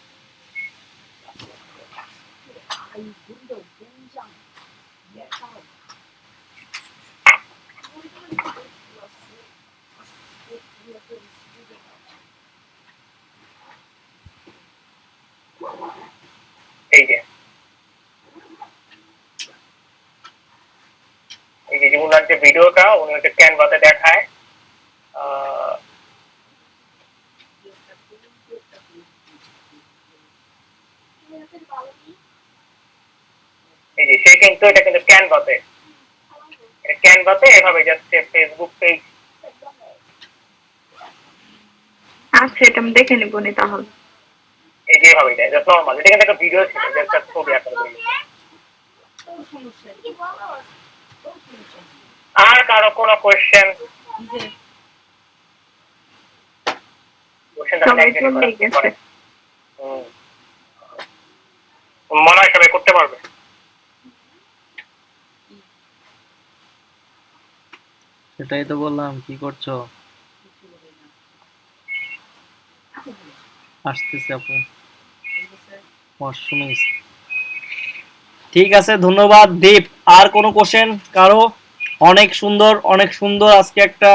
এই যে উনার যে ভিডিওটা উনি হচ্ছে ক্যানভাতে দেখায়। এই যে সে কিন্তু এটা কিন্তু ক্যানভাতে এভাবে যাচ্ছে ফেসবুক পেজ। আচ্ছা, এটা আমি দেখে নিব নি তাহলে। এই যে এভাবে দেয় জাস্ট নরমাল। এটা কিন্তু একটা ভিডিও ছিল, জাস্ট একটা ছবি আকারে তৈরি। তোর সমস্যা কি বলো তোর সমস্যা আর কারো কোনো কোশ্চেন? এই যে সবাই চলে গেছে। মনে হয় সবাই করতে পারবে। সেটাই তো বললাম, কি করছো? কিছু বলে না। আসতেছে আপু, এই যে ওয়াশরুমে গেছে। ঠিক আছে, ধন্যবাদ দীপ। আর কোনো কোশ্চেন কারো? অনেক সুন্দর আজকে একটা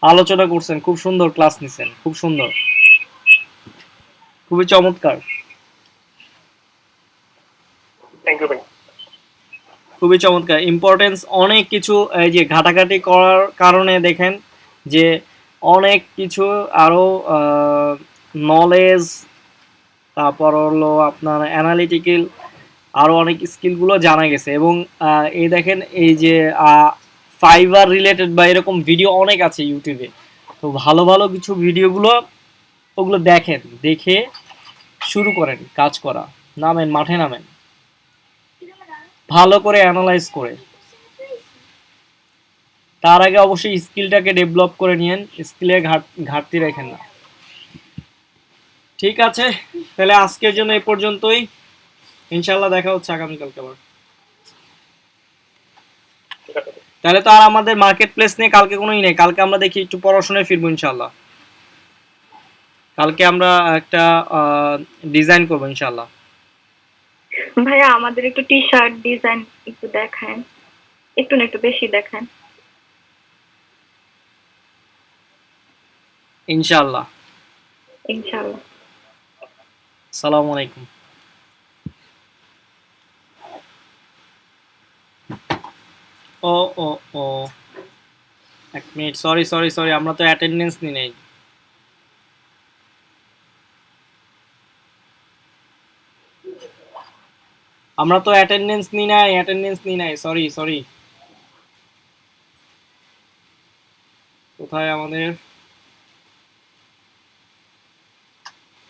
আলোচনা করছেন, খুব সুন্দর ক্লাস নিছেন, খুব সুন্দর, খুবই চমৎকার, থ্যাংক ইউ ভাই। খুবই চমৎকার। ইম্পর্টেন্স অনেক কিছু এই যে ঘাটাঘাটি করার কারণে দেখেন যে অনেক কিছু আরো নলেজ, তারপর হলো আপনার অ্যানালিটিক্যাল আরো অনেক স্কিলগুলো জানা গেছে। এবং এই দেখেন এই যে ফাইবার রিলেটেড বা এরকম ভিডিও অনেক আছে ইউটিউবে, তো ভালো ভালো কিছু ভিডিওগুলো ওগুলো দেখেন, দেখে শুরু করেন কাজ করা, নামেন, মাঠে নামেন, ভালো করে অ্যানালাইজ করে। তার আগে অবশ্যই স্কিলটাকে ডেভেলপ করে নিয়েন, স্কিলের ঘাটতি রাখেন না। ঠিক আছে, তাহলে আজকের জন্য এই পর্যন্তই। ইনশাল্লাহ দেখা হচ্ছে আগামীকালকে আবার। ঠিক আছে। তাহলে তো আর আমাদের মার্কেট প্লেস নিয়ে কালকে কোনোই নেই। কালকে আমরা দেখি একটু পড়াশোনায় ফিরবো ইনশাল্লাহ। কালকে আমরা একটা ডিজাইন করবো ইনশাল্লাহ। ভাইয়া আমাদের একটু টি শার্ট ডিজাইন একটু দেখান, একটু না একটু বেশি দেখান। ইনশাল্লাহ। ইনশাআল্লাহ। আসসালামু আলাইকুম। ও ও ও এক মিনিট, সরি, আমরা তো অ্যাটেন্ডেন্স নি নেই। আমরা তো অ্যাটেন্ডেন্স নি নাই, সরি। কোথায় আমাদের?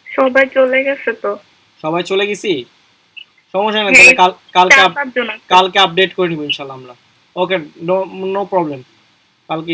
সবাই চলে গেছে তো। সবাই চলে গেছি, সমস্যা নেই। হ্যাঁ, তাহলে চার পাঁচ জন আছে। কালকে আপডেট করে নিব ইনশাল্লাহ আমরা। ওকে, নো প্রবলেম। কালকে